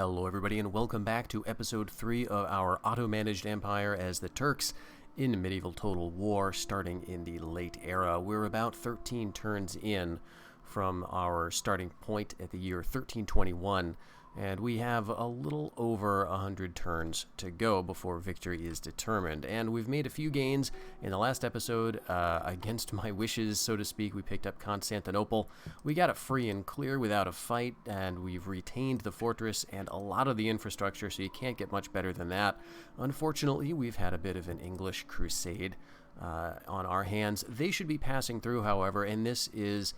Hello everybody and welcome back to episode 3 of our auto-managed empire as the Turks in medieval total war starting in the late era. We're about 13 turns in from our starting point at the year 1321, and we have a little over 100 turns to go before victory is determined. And we've made a few gains in the last episode. Against my wishes, so to speak, we picked up Constantinople. We got it free and clear without a fight, and we've retained the fortress and a lot of the infrastructure, so you can't get much better than that. Unfortunately, we've had a bit of an English crusade on our hands. They should be passing through, however, and this is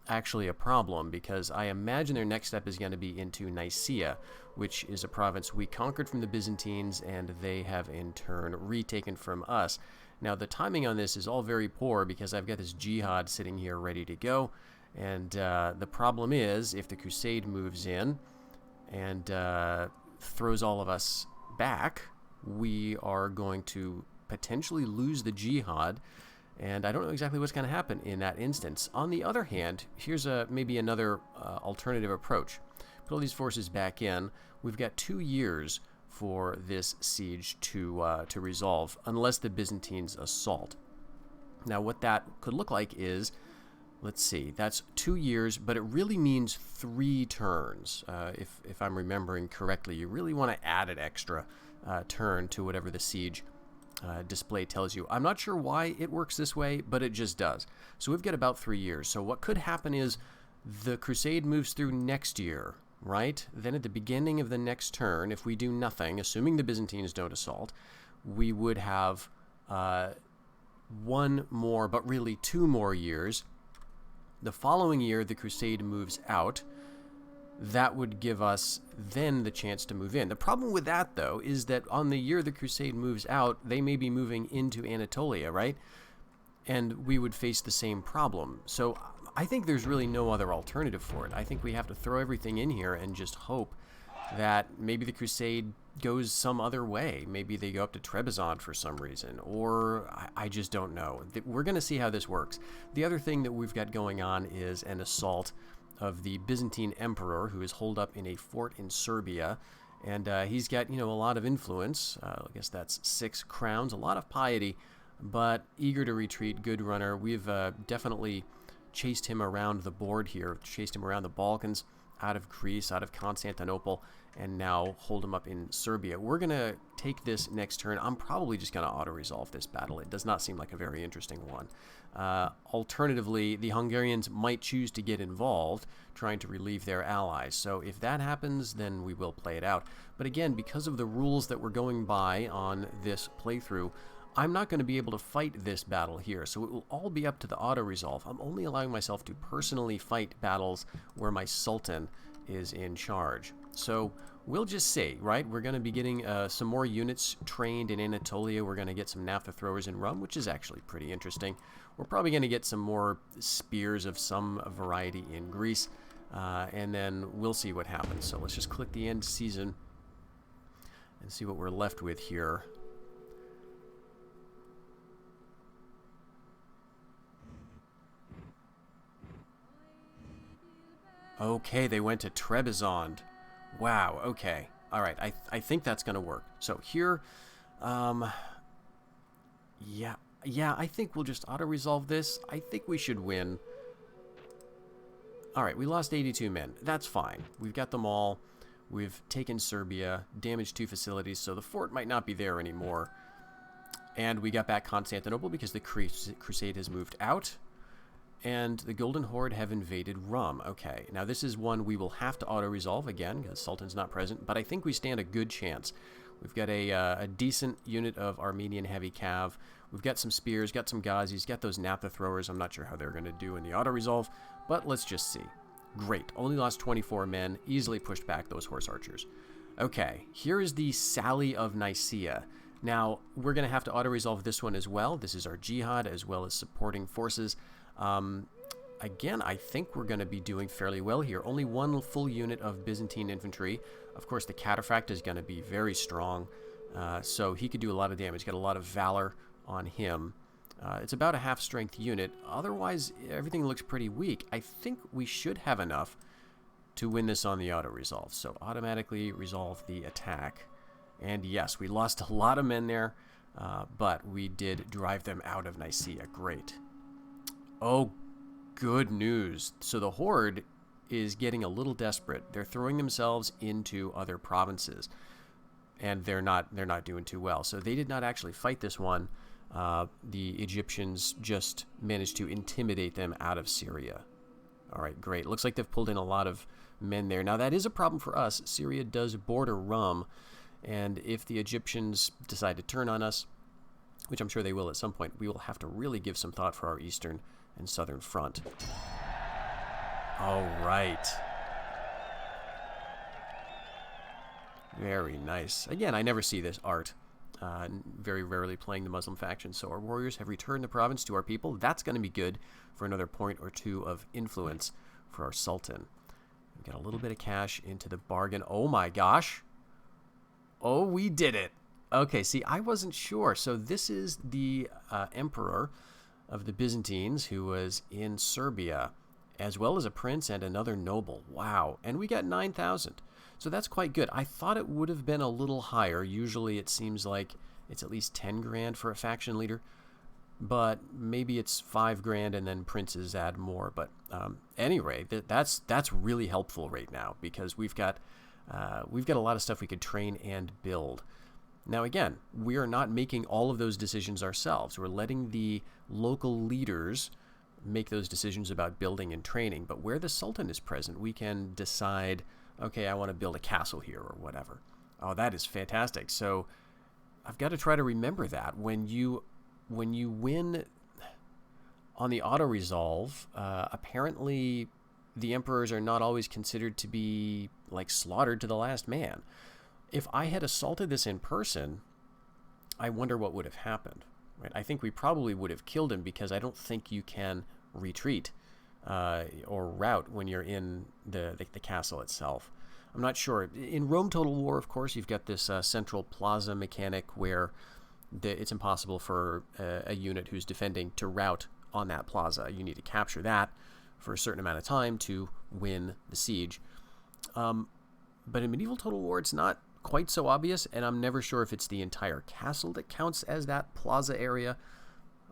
actually a problem, because I imagine their next step is going to be into Nicaea, which is a province we conquered from the Byzantines and they have in turn retaken from us. Now the timing on this is all very poor because I've got this jihad sitting here ready to go, and the problem is if the crusade moves in and throws all of us back, we are going to potentially lose the jihad. And I don't know exactly what's going to happen in that instance. On the other hand, here's maybe another alternative approach. Put all these forces back in. We've got 2 years for this siege to resolve, unless the Byzantines assault. Now, what that could look like is, let's see, that's 2 years, but it really means 3 turns. If I'm remembering correctly, you really want to add an extra turn to whatever the siege display tells you. I'm not sure why it works this way, but it just does. So we've got about 3 years. So what could happen is the crusade moves through next year, right? Then at the beginning of the next turn, if we do nothing, assuming the Byzantines don't assault, we would have 1 more, but really 2 more years. The following year, the crusade moves out. That would give us then the chance to move in. The problem with that, though, is that on the year the crusade moves out, they may be moving into Anatolia, right? And we would face the same problem. So I think there's really no other alternative for it. I think we have to throw everything in here and just hope that maybe the crusade goes some other way. Maybe they go up to Trebizond for some reason, or I just don't know. We're going to see how this works. The other thing that we've got going on is an assault of the Byzantine emperor, who is holed up in a fort in Serbia, and he's got, a lot of influence. I guess that's 6 crowns, a lot of piety, but eager to retreat, good runner. We've definitely chased him around the board here, chased him around the Balkans, out of Greece, out of Constantinople, and now hold him up in Serbia. We're going to take this next turn. I'm probably just going to auto-resolve this battle. It does not seem like a very interesting one. Alternatively, the Hungarians might choose to get involved, trying to relieve their allies. So if that happens, then we will play it out. But again, because of the rules that we're going by on this playthrough, I'm not going to be able to fight this battle here, so it will all be up to the auto-resolve. I'm only allowing myself to personally fight battles where my Sultan is in charge. So we'll just see, right? We're going to be getting some more units trained in Anatolia. We're going to get some naphtha throwers in Rum, which is actually pretty interesting. We're probably going to get some more spears of some variety in Greece, and then we'll see what happens. So let's just click the end season and see what we're left with here. Okay, they went to Trebizond. Wow, okay. All right, I think that's going to work. So here, yeah, I think we'll just auto-resolve this. I think we should win. All right, we lost 82 men. That's fine. We've got them all. We've taken Serbia, damaged 2 facilities, so the fort might not be there anymore. And we got back Constantinople because the crusade has moved out. And the Golden Horde have invaded Rum. Okay, now this is one we will have to auto-resolve again, because Sultan's not present, but I think we stand a good chance. We've got a decent unit of Armenian heavy cav. We've got some spears, got some Ghazis, got those naphtha throwers. I'm not sure how they're going to do in the auto-resolve, but let's just see. Great, only lost 24 men, easily pushed back those horse archers. Okay, here is the Sally of Nicaea. Now, we're going to have to auto-resolve this one as well. This is our jihad, as well as supporting forces. Again, I think we're going to be doing fairly well here. Only 1 full unit of Byzantine infantry. Of course, the Cataphract is going to be very strong, so he could do a lot of damage. Got a lot of valor on him. It's about a half-strength unit. Otherwise, everything looks pretty weak. I think we should have enough to win this on the auto-resolve. So automatically resolve the attack. And yes, we lost a lot of men there, but we did drive them out of Nicaea. Great. Oh, good news. So the Horde is getting a little desperate. They're throwing themselves into other provinces, and they're not doing too well. So they did not actually fight this one. The Egyptians just managed to intimidate them out of Syria. All right, great. Looks like they've pulled in a lot of men there. Now, that is a problem for us. Syria does border Rum, and if the Egyptians decide to turn on us, which I'm sure they will at some point, we will have to really give some thought for our eastern and southern front. All right. Very nice. Again, I never see this art. Very rarely playing the Muslim faction. So our warriors have returned the province to our people. That's going to be good for another point or two of influence for our Sultan. We got a little bit of cash into the bargain. Oh my gosh. Oh, we did it. Okay, see, I wasn't sure. So this is the emperor of the Byzantines who was in Serbia, as well as a prince and another noble. Wow. And we got 9,000. So that's quite good. I thought it would have been a little higher. Usually it seems like it's at least 10 grand for a faction leader, but maybe it's 5 grand and then princes add more. But anyway, that's really helpful right now because we've got a lot of stuff we could train and build. Now again, we are not making all of those decisions ourselves. We're letting the local leaders make those decisions about building and training. But where the Sultan is present, we can decide, okay, I want to build a castle here or whatever. Oh, that is fantastic. So I've got to try to remember that. When you win on the auto-resolve, apparently the emperors are not always considered to be like slaughtered to the last man. If I had assaulted this in person, I wonder what would have happened. Right? I think we probably would have killed him because I don't think you can retreat or rout when you're in the castle itself. I'm not sure. In Rome Total War, of course, you've got this central plaza mechanic where it's impossible for a unit who's defending to rout on that plaza. You need to capture that for a certain amount of time to win the siege. But in Medieval Total War, it's not quite so obvious, and I'm never sure if it's the entire castle that counts as that plaza area.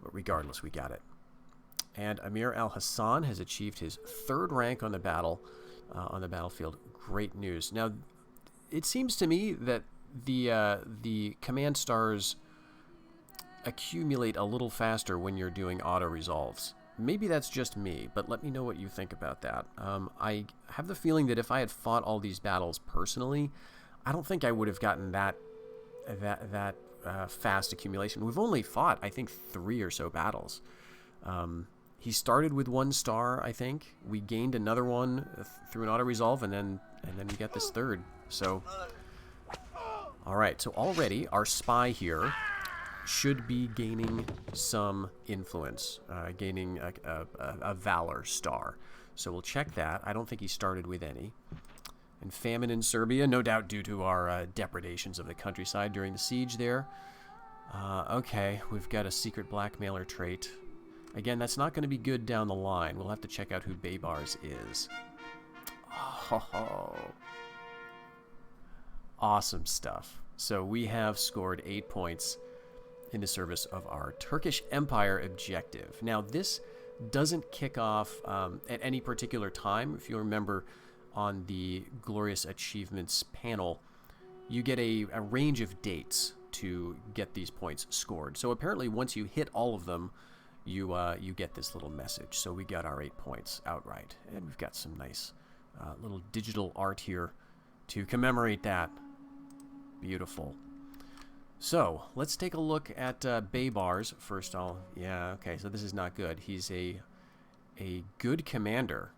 But regardless, we got it. And Amir al-Hassan has achieved his 3rd rank on the battlefield. Great news. Now, it seems to me that the command stars accumulate a little faster when you're doing auto-resolves. Maybe that's just me, but let me know what you think about that. I have the feeling that if I had fought all these battles personally, I don't think I would have gotten that fast accumulation. We've only fought, I think, 3 or so battles. He started with 1 star, I think. We gained another one through an auto-resolve, and then we got this 3rd. So, all right. So already our spy here should be gaining some influence, gaining a valor star. So we'll check that. I don't think he started with any. And famine in Serbia, no doubt due to our depredations of the countryside during the siege there. Okay, we've got a secret blackmailer trait. Again, that's not going to be good down the line. We'll have to check out who Baybars is. Oh, awesome stuff. So we have scored 8 points in the service of our Turkish Empire objective. Now, this doesn't kick off at any particular time. If you remember on the Glorious Achievements panel, you get a range of dates to get these points scored. So apparently once you hit all of them, you get this little message. So we got our 8 points outright. And we've got some nice little digital art here to commemorate that. Beautiful. So let's take a look at Baybars. First, okay, so this is not good. He's a good commander,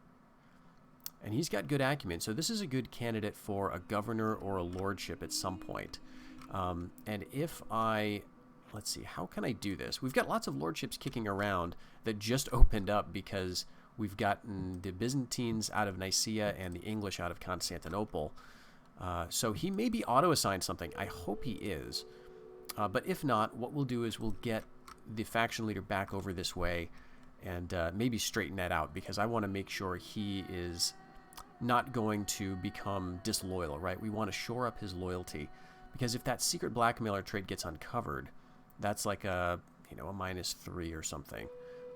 and he's got good acumen. So this is a good candidate for a governor or a lordship at some point. And if let's see, how can I do this? We've got lots of lordships kicking around that just opened up because we've gotten the Byzantines out of Nicaea and the English out of Constantinople. So he may be auto-assigned something. I hope he is. But if not, what we'll do is we'll get the faction leader back over this way and maybe straighten that out, because I want to make sure he is not going to become disloyal, right? We want to shore up his loyalty, because if that secret blackmailer trait gets uncovered, that's like a -3 or something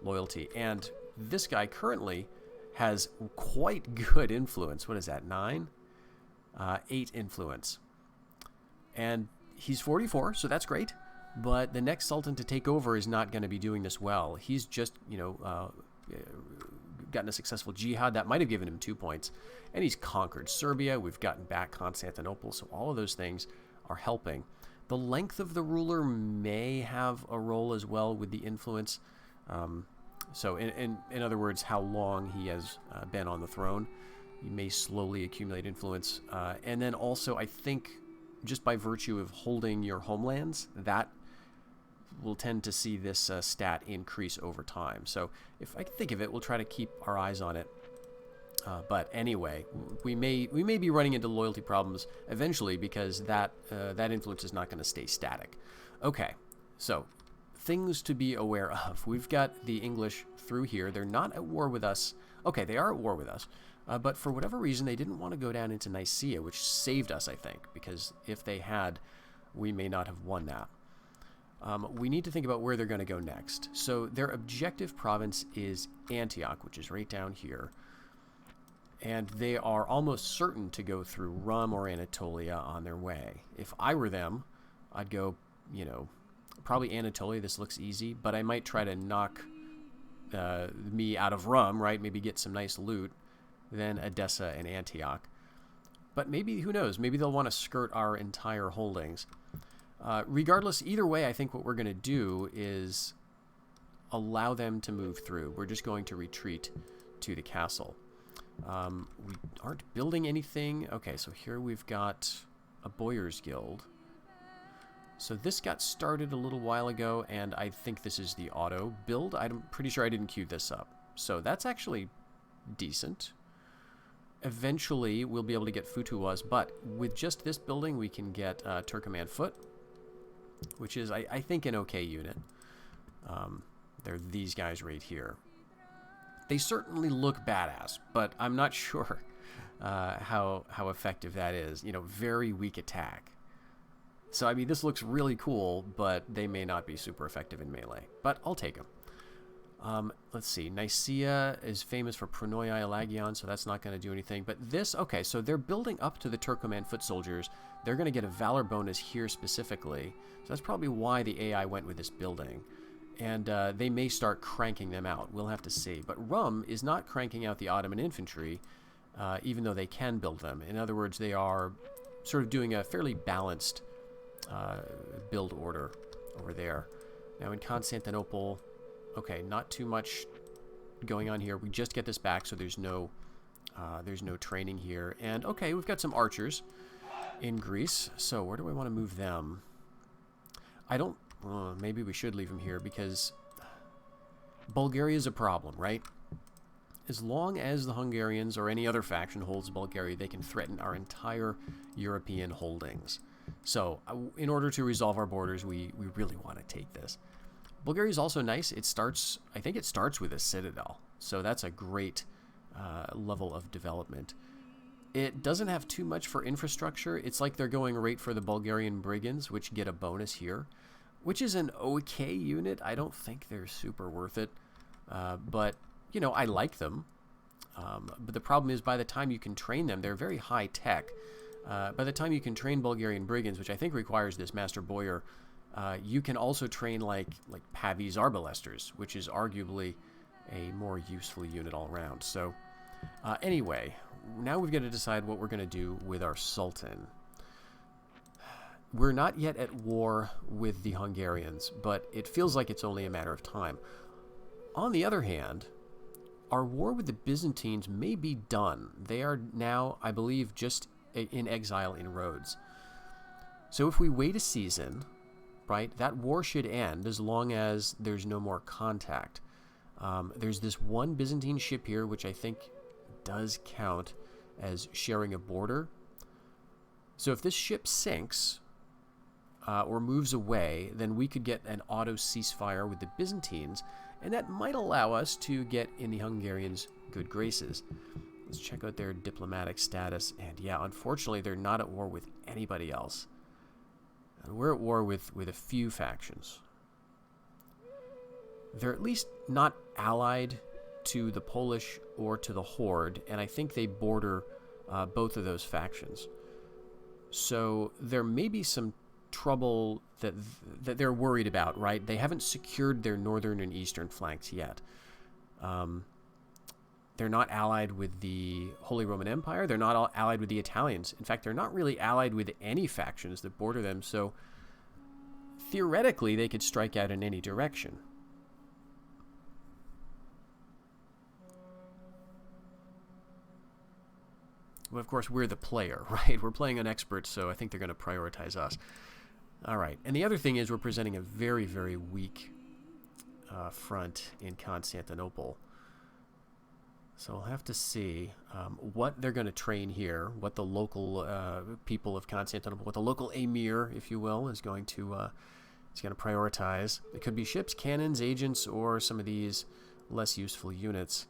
loyalty. And this guy currently has quite good influence. What is that, 9? 8 influence. And he's 44, so that's great. But the next Sultan to take over is not going to be doing this well. He's just, gotten a successful jihad. That might have given him 2 points. And he's conquered Serbia. We've gotten back Constantinople. So all of those things are helping. The length of the ruler may have a role as well with the influence. So in other words, how long he has been on the throne. You may slowly accumulate influence. And then also, I think, just by virtue of holding your homelands, that will tend to see this stat increase over time. So if I can think of it, we'll try to keep our eyes on it. But anyway, we may be running into loyalty problems eventually, because that influence is not going to stay static. Okay, so things to be aware of. We've got the English through here. They're not at war with us. Okay, they are at war with us. But for whatever reason, they didn't want to go down into Nicaea, which saved us, I think, because if they had, we may not have won that. We need to think about where they're going to go next. So their objective province is Antioch, which is right down here. And they are almost certain to go through Rum or Anatolia on their way. If I were them, I'd go, probably Anatolia. This looks easy, but I might try to knock me out of Rum, right? Maybe get some nice loot. Then Edessa and Antioch. But maybe, who knows, maybe they'll want to skirt our entire holdings. Regardless, either way, I think what we're going to do is allow them to move through. We're just going to retreat to the castle. We aren't building anything. Okay, so here we've got a Boyar's Guild. So this got started a little while ago, and I think this is the auto build. I'm pretty sure I didn't queue this up. So that's actually decent. Eventually, we'll be able to get Futuwas, but with just this building, we can get Turcoman Foot, which is, I think, an okay unit. They're these guys right here. They certainly look badass, but I'm not sure how effective that is. Very weak attack. So, I mean, this looks really cool, but they may not be super effective in melee. But I'll take them. Let's see. Nicaea is famous for Pronoia Elagion, so that's not going to do anything. But this, okay, so they're building up to the Turcoman foot soldiers. They're going to get a Valor bonus here specifically. So that's probably why the AI went with this building. And they may start cranking them out. We'll have to see. But Rum is not cranking out the Ottoman infantry, even though they can build them. In other words, they are sort of doing a fairly balanced build order over there. Now in Constantinople, okay, not too much going on here. We just get this back, so there's no training here. And okay, we've got some archers in Greece. So where do I want to move them? I don't. Maybe we should leave them here because Bulgaria is a problem, right? As long as the Hungarians or any other faction holds Bulgaria, they can threaten our entire European holdings. So in order to resolve our borders, we really want to take this. Bulgaria is also nice. I think it starts with a citadel. So that's a great level of development. It doesn't have too much for infrastructure. It's like they're going right for the Bulgarian brigands, which get a bonus here, which is an okay unit. I don't think they're super worth it. But, I like them. But the problem is by the time you can train them, they're very high tech. By the time you can train Bulgarian brigands, which I think requires this Master Boyar, you can also train like Pavi's Arbalesters, which is arguably a more useful unit all around. So anyway, now we've got to decide what we're going to do with our Sultan. We're not yet at war with the Hungarians, but it feels like it's only a matter of time. On the other hand, our war with the Byzantines may be done. They are now, I believe, just in exile in Rhodes. So if we wait a season, right, that war should end as long as there's no more contact. There's this one Byzantine ship here, which I think does count as sharing a border. So if this ship sinks or moves away, then we could get an auto ceasefire with the Byzantines, and that might allow us to get in the Hungarians' good graces. Let's check out their diplomatic status. And yeah, unfortunately, they're not at war with anybody else. And we're at war with a few factions. They're at least not allied to the Polish or to the Horde, and I think they border both of those factions. So there may be some trouble that they're worried about, right? They haven't secured their northern and eastern flanks yet. They're not allied with the Holy Roman Empire. They're not allied with the Italians. In fact, they're not really allied with any factions that border them, so theoretically they could strike out in any direction. But of course, we're the player, right? We're playing an expert, so I think they're going to prioritize us. All right, and the other thing is we're presenting a very, very weak front in Constantinople. So we'll have to see what they're going to train here, what the local people of Constantinople, what the local emir, if you will, is going to prioritize. It could be ships, cannons, agents, or some of these less useful units.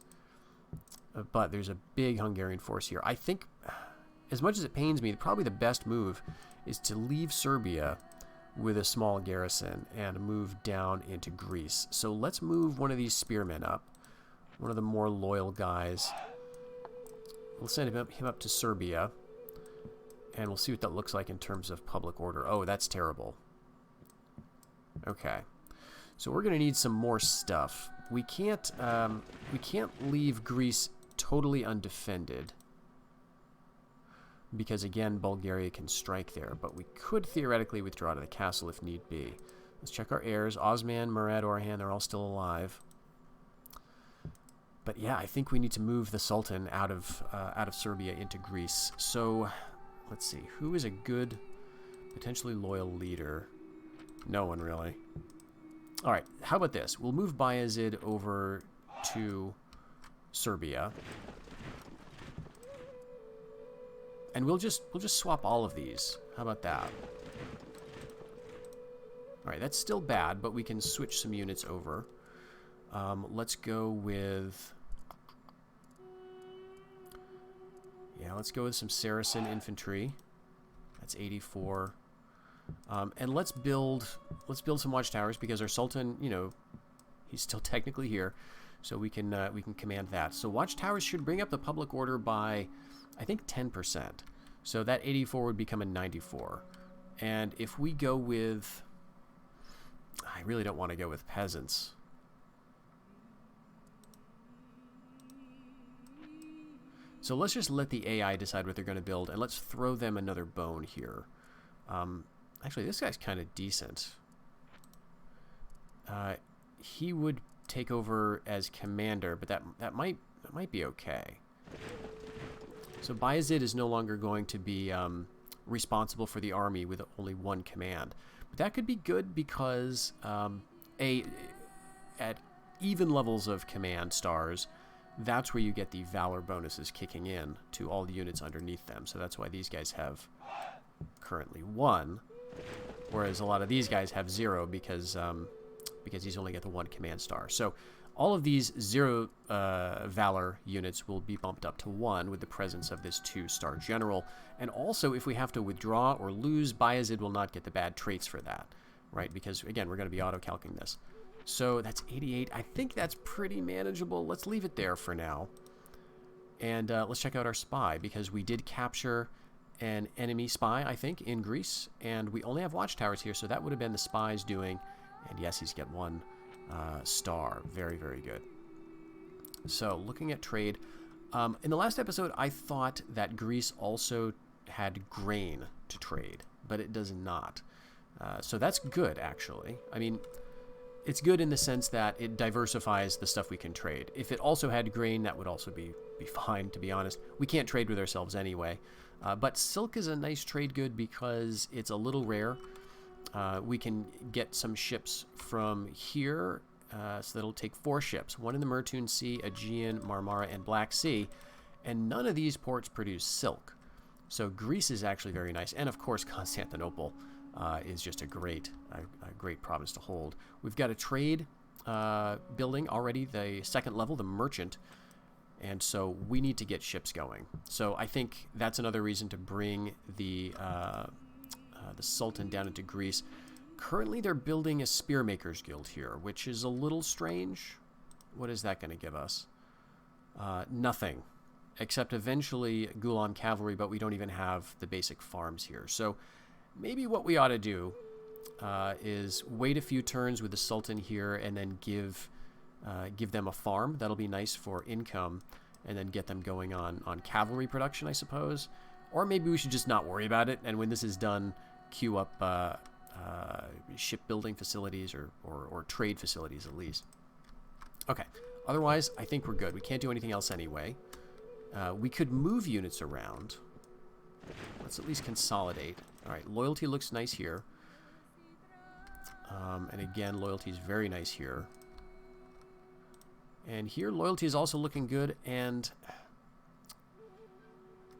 But there's a big Hungarian force here. I think, as much as it pains me, probably the best move is to leave Serbia with a small garrison and move down into Greece. So let's move one of these spearmen up, one of the more loyal guys. We'll send him up to Serbia, and we'll see what that looks like in terms of public order. Oh, that's terrible. Okay. So we're going to need some more stuff. We can't leave Greece totally undefended, because again, Bulgaria can strike there, but we could theoretically withdraw to the castle if need be. Let's check our heirs. Osman, Murad, Orhan, they're all still alive. But yeah, I think we need to move the Sultan out of Serbia into Greece. So let's see, who is a good, potentially loyal leader? No one really. All right, how about this? We'll move Bayezid over to Serbia, and we'll just swap all of these. How about that? All right, that's still bad, but we can switch some units over. Let's go with, yeah, let's go with some Saracen infantry. That's 84. And let's build some watchtowers, because our Sultan, you know, he's still technically here, so we can command that. So watchtowers should bring up the public order by, I think, 10%. So that 84 would become a 94. And if we go with, I really don't want to go with peasants. So let's just let the AI decide what they're going to build, and let's throw them another bone here. Actually, this guy's kind of decent. He would take over as commander, but that might be okay. So Bayezid is no longer going to be responsible for the army with only one command. But that could be good because at even levels of command stars, that's where you get the valor bonuses kicking in to all the units underneath them. So that's why these guys have currently 1, whereas a lot of these guys have 0 because he's only got the 1 command star. So all of these 0 valor units will be bumped up to 1 with the presence of this 2-star general. And also, if we have to withdraw or lose, Bayezid will not get the bad traits for that, right? Because, again, we're going to be auto-calcing this. So that's 88. I think that's pretty manageable. Let's leave it there for now. And let's check out our spy, because we did capture an enemy spy, I think, in Greece. And we only have watchtowers here, so that would have been the spy's doing. And yes, he's got 1 star. Very, very good. So looking at trade. In the last episode, I thought that Greece also had grain to trade, but it does not. So that's good, actually. I mean, it's good in the sense that it diversifies the stuff we can trade. If it also had grain, that would also be fine, to be honest. We can't trade with ourselves anyway. But silk is a nice trade good because it's a little rare. We can get some ships from here, so that'll take 4 ships. 1 in the Mertun Sea, Aegean, Marmara, and Black Sea. And none of these ports produce silk. So Greece is actually very nice. And of course, Constantinople is just a great province to hold. We've got a trade building already, the 2nd level, the merchant. And so we need to get ships going. So I think that's another reason to bring the Sultan down into Greece. Currently, they're building a Spearmakers Guild here, which is a little strange. What is that going to give us? Nothing. Except eventually Gulam Cavalry, but we don't even have the basic farms here. So maybe what we ought to do is wait a few turns with the Sultan here and then give them a farm. That'll be nice for income, and then get them going on cavalry production, I suppose. Or maybe we should just not worry about it, and when this is done, queue up shipbuilding facilities or trade facilities at least. Okay, otherwise I think we're good. We can't do anything else anyway. We could move units around. Let's at least consolidate. Alright, loyalty looks nice here. And again, loyalty is very nice here. And here, loyalty is also looking good. And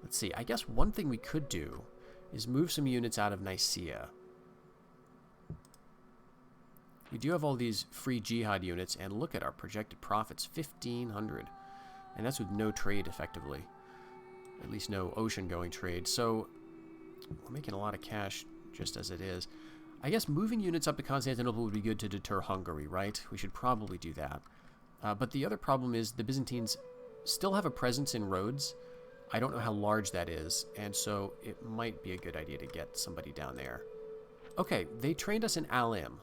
let's see. I guess one thing we could do is move some units out of Nicaea. We do have all these free jihad units, and look at our projected profits, 1,500. And that's with no trade, effectively. At least no ocean-going trade. So we're making a lot of cash just as it is. I guess moving units up to Constantinople would be good to deter Hungary, right? We should probably do that. But the other problem is the Byzantines still have a presence in Rhodes. I don't know how large that is, and so it might be a good idea to get somebody down there. Okay, they trained us in Alim.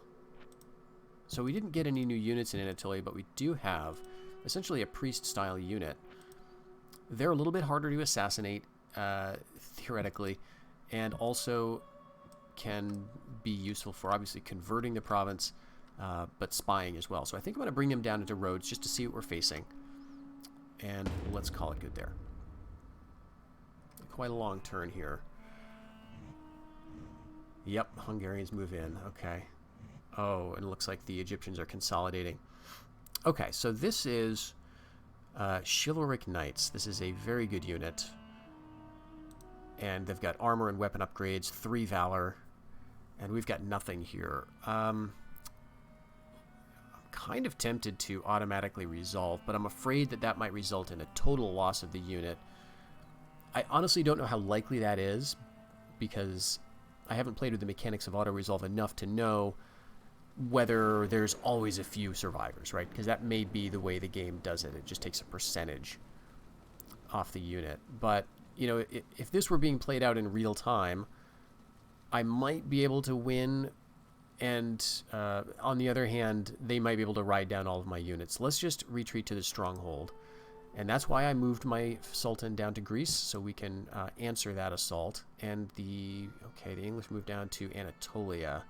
So we didn't get any new units in Anatolia, but we do have essentially a priest-style unit. They're a little bit harder to assassinate, theoretically, and also can be useful for obviously converting the province, but spying as well. So I think I'm going to bring them down into Rhodes just to see what we're facing. And let's call it good there. Quite a long turn here. Yep, Hungarians move in. Okay. Oh, and it looks like the Egyptians are consolidating. Okay, so this is Chivalric Knights. This is a very good unit. And they've got armor and weapon upgrades, 3 Valor. And we've got nothing here. I'm kind of tempted to automatically resolve, but I'm afraid that that might result in a total loss of the unit. I honestly don't know how likely that is, because I haven't played with the mechanics of auto-resolve enough to know whether there's always a few survivors, right? Because that may be the way the game does it. It just takes a percentage off the unit. But, you know, if this were being played out in real time, I might be able to win, and on the other hand, they might be able to ride down all of my units. Let's just retreat to the stronghold. And that's why I moved my Sultan down to Greece, so we can answer that assault. And the English moved down to Anatolia.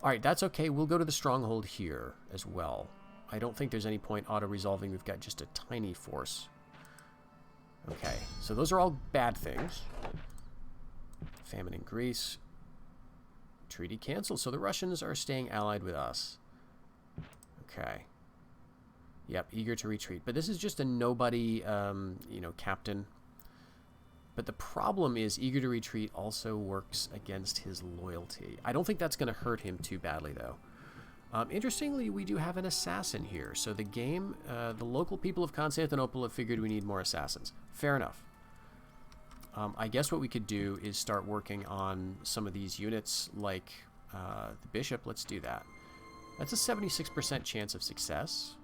Alright, that's okay. We'll go to the stronghold here as well. I don't think there's any point auto-resolving. We've got just a tiny force. Okay, so those are all bad things. Famine in Greece. Treaty canceled, so the Russians are staying allied with us. Okay. Yep, eager to retreat. But this is just a nobody, captain. But the problem is eager to retreat also works against his loyalty. I don't think that's going to hurt him too badly, though. Interestingly, we do have an assassin here. So the game, the local people of Constantinople have figured we need more assassins. Fair enough. I guess what we could do is start working on some of these units, like the bishop. Let's do that. That's a 76% chance of success,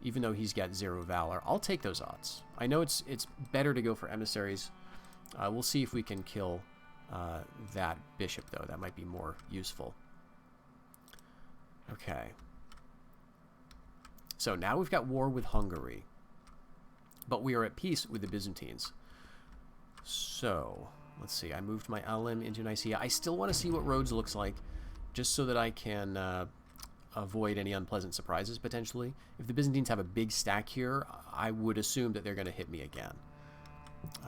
even though he's got 0 valor. I'll take those odds. I know it's better to go for emissaries. We'll see if we can kill that bishop, though. That might be more useful. Okay. So now we've got war with Hungary, but we are at peace with the Byzantines. So, let's see. I moved my Alim into Nicaea. I still want to see what Rhodes looks like, just so that I can avoid any unpleasant surprises, potentially. If the Byzantines have a big stack here, I would assume that they're going to hit me again.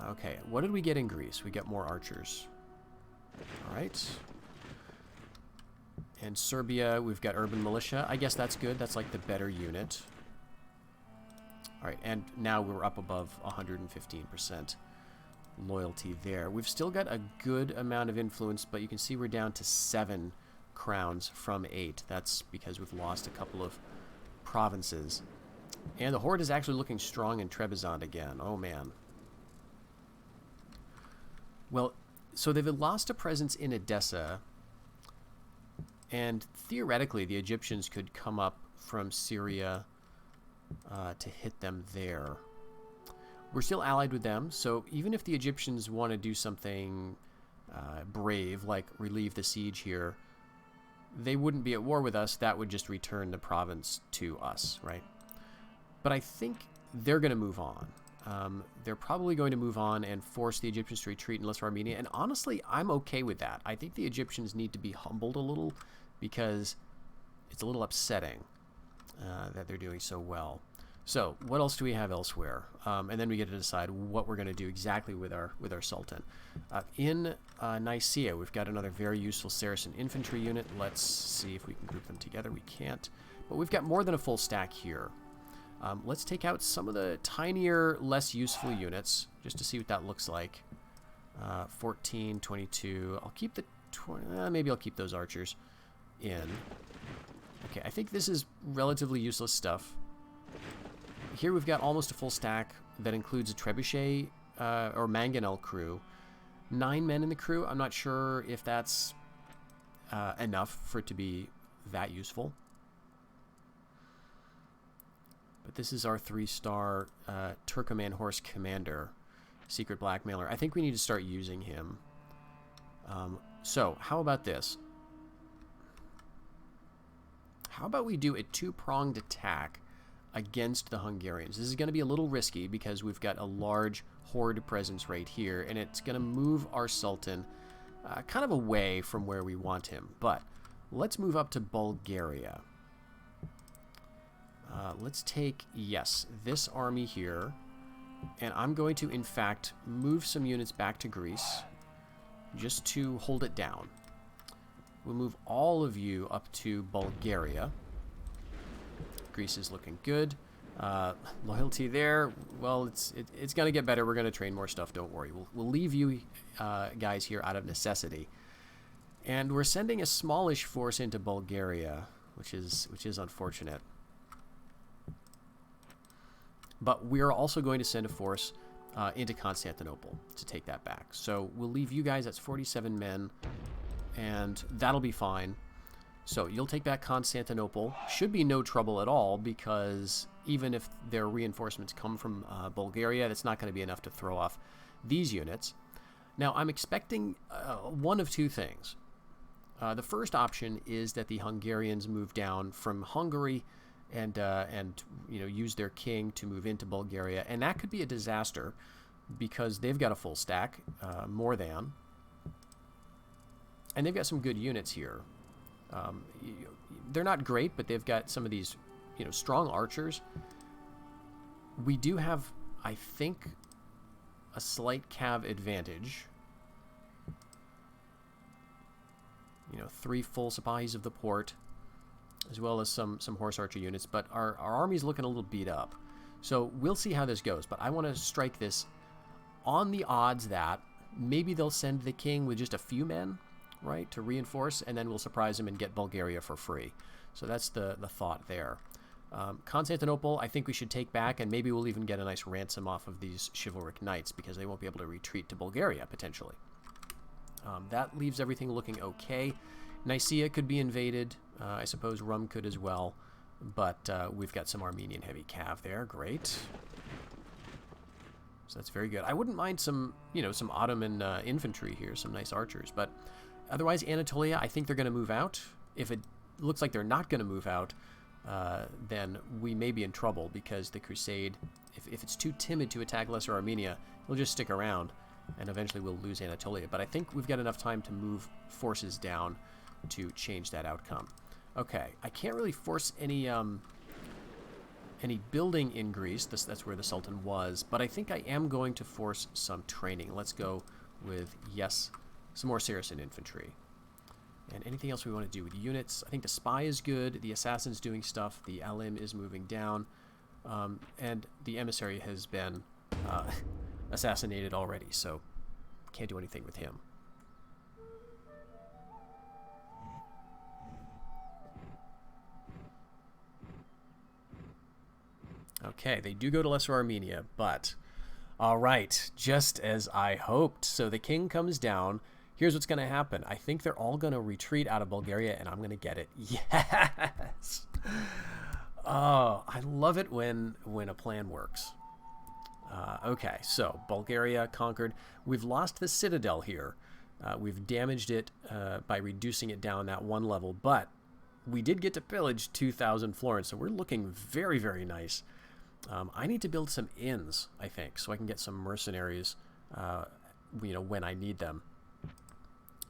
Okay, what did we get in Greece? We got more archers. Alright. And Serbia, we've got urban militia. I guess that's good. That's like the better unit. Alright, and now we're up above 115% loyalty there. We've still got a good amount of influence, but you can see we're down to 7 crowns from 8. That's because we've lost a couple of provinces. And the Horde is actually looking strong in Trebizond again. Oh, man. Well, so they've lost a presence in Edessa. And theoretically, the Egyptians could come up from Syria to hit them there. We're still allied with them, so even if the Egyptians want to do something brave, like relieve the siege here, they wouldn't be at war with us. That would just return the province to us, right? But I think they're going to move on. They're probably going to move on and force the Egyptians to retreat in Lesser Armenia, and honestly, I'm okay with that. I think the Egyptians need to be humbled a little because it's a little upsetting that they're doing so well. So, what else do we have elsewhere? And then we get to decide what we're going to do exactly with our Sultan. In Nicaea, we've got another very useful Saracen infantry unit. Let's see if we can group them together. We can't. But we've got more than a full stack here. Let's take out some of the tinier, less useful units, just to see what that looks like. 14, 22. I'll keep the 20. Maybe I'll keep those archers in. Okay, I think this is relatively useless stuff. Here we've got almost a full stack that includes a trebuchet or mangonel crew. 9 men in the crew. I'm not sure if that's enough for it to be that useful. But this is our 3-star Turcoman horse commander, secret blackmailer. I think we need to start using him. So how about this? How about we do a 2-pronged attack against the Hungarians? This is going to be a little risky because we've got a large horde presence right here, and it's going to move our Sultan kind of away from where we want him. But let's move up to Bulgaria. Let's take, yes, this army here, and I'm going to, in fact, move some units back to Greece just to hold it down. We'll move all of you up to Bulgaria. Greece is looking good. Loyalty there, well, it's going to get better. We're going to train more stuff, don't worry. We'll leave you guys here out of necessity. And we're sending a smallish force into Bulgaria, which is unfortunate. But we're also going to send a force into Constantinople to take that back. So we'll leave you guys, that's 47 men, and that'll be fine. So you'll take back Constantinople. Should be no trouble at all, because even if their reinforcements come from Bulgaria, that's not going to be enough to throw off these units. Now, I'm expecting one of two things. The first option is that the Hungarians move down from Hungary and you know, use their king to move into Bulgaria, and that could be a disaster because they've got a full stack, more than, and they've got some good units here. They're not great, but they've got some of these, you know, strong archers. We do have, I think, a slight cav advantage. You know, 3 full Sipahis of the port, as well as some horse archer units, but our army's looking a little beat up. So we'll see how this goes, but I want to strike this on the odds that maybe they'll send the king with just a few men, right, to reinforce, and then we'll surprise him and get Bulgaria for free. So that's the thought there. Constantinople, I think we should take back, and maybe we'll even get a nice ransom off of these chivalric knights, because they won't be able to retreat to Bulgaria, potentially. That leaves everything looking okay. Nicaea could be invaded. I suppose Rum could as well. But we've got some Armenian heavy cav there. Great. So that's very good. I wouldn't mind some, you know, some Ottoman infantry here, some nice archers. But otherwise, Anatolia, I think they're going to move out. If it looks like they're not going to move out, then we may be in trouble, because the Crusade, if it's too timid to attack Lesser Armenia, it'll just stick around, and eventually we'll lose Anatolia. But I think we've got enough time to move forces down to change that outcome. Okay, I can't really force any building in Greece. That's where the Sultan was, but I think I am going to force some training. Let's go with, yes, some more Saracen infantry. And anything else we want to do with units? I think the spy is good, the assassin's doing stuff, the Alim is moving down, and the emissary has been assassinated already, so can't do anything with him. Okay, they do go to Lesser Armenia, but... All right, just as I hoped. So the king comes down. Here's what's going to happen. I think they're all going to retreat out of Bulgaria, and I'm going to get it. Yes! Oh, I love it when a plan works. Okay, so Bulgaria conquered. We've lost the citadel here. We've damaged it by reducing it down that one level, but we did get to pillage 2,000 florins, so we're looking very, very nice. I need to build some inns, I think, so I can get some mercenaries, when I need them.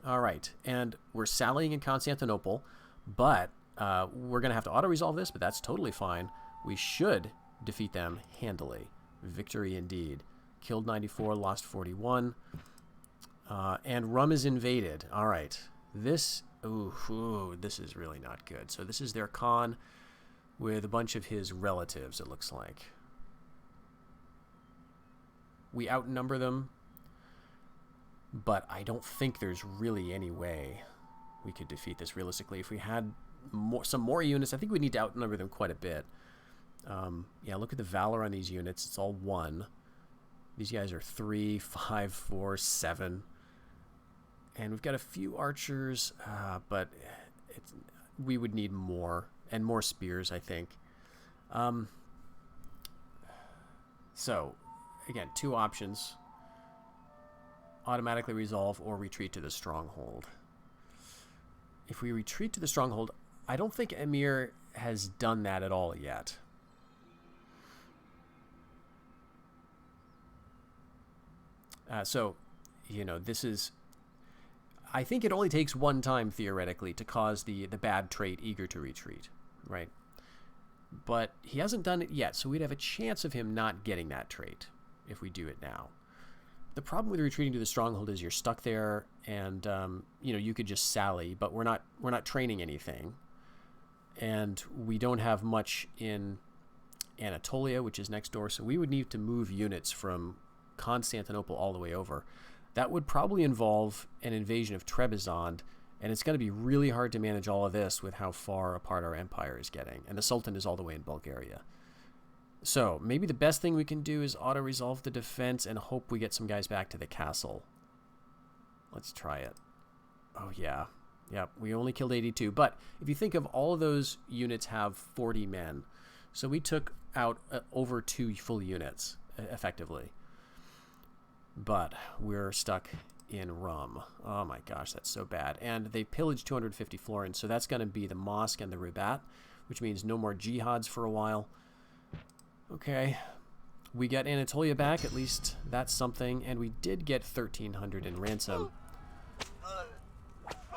All right, and we're sallying in Constantinople, but we're going to have to auto-resolve this, but that's totally fine. We should defeat them handily. Victory indeed. Killed 94, lost 41. And Rum is invaded. All right, this is really not good. So this is their Khan with a bunch of his relatives, it looks like. We outnumber them, but I don't think there's really any way we could defeat this realistically. If we had some more units, I think we need to outnumber them quite a bit. Yeah, look at the valor on these units. It's all 1. These guys are 3, 5, 4, 7. And we've got a few archers, but we would need more. And more spears, I think. So, again, 2 options. Automatically resolve or retreat to the stronghold. If we retreat to the stronghold, I don't think Emir has done that at all yet. So, this is... I think it only takes one time, theoretically, to cause the bad trait eager to retreat, right? But he hasn't done it yet, so we'd have a chance of him not getting that trait if we do it now. The problem with retreating to the stronghold is you're stuck there, and you could just sally, but we're not training anything, and we don't have much in Anatolia, which is next door, so we would need to move units from Constantinople all the way over. That would probably involve an invasion of Trebizond, and it's going to be really hard to manage all of this with how far apart our empire is getting. And the Sultan is all the way in Bulgaria. So maybe the best thing we can do is auto-resolve the defense and hope we get some guys back to the castle. Let's try it. Oh, yeah. Yeah, we only killed 82. But if you think of all of those units have 40 men. So we took out over 2 full units, effectively. But we're stuck in Rum. Oh my gosh, that's so bad. And they pillaged 250 florins, so that's going to be the mosque and the Rubat, which means no more jihads for a while. Okay, we got Anatolia back, at least that's something, and we did get 1,300 in ransom.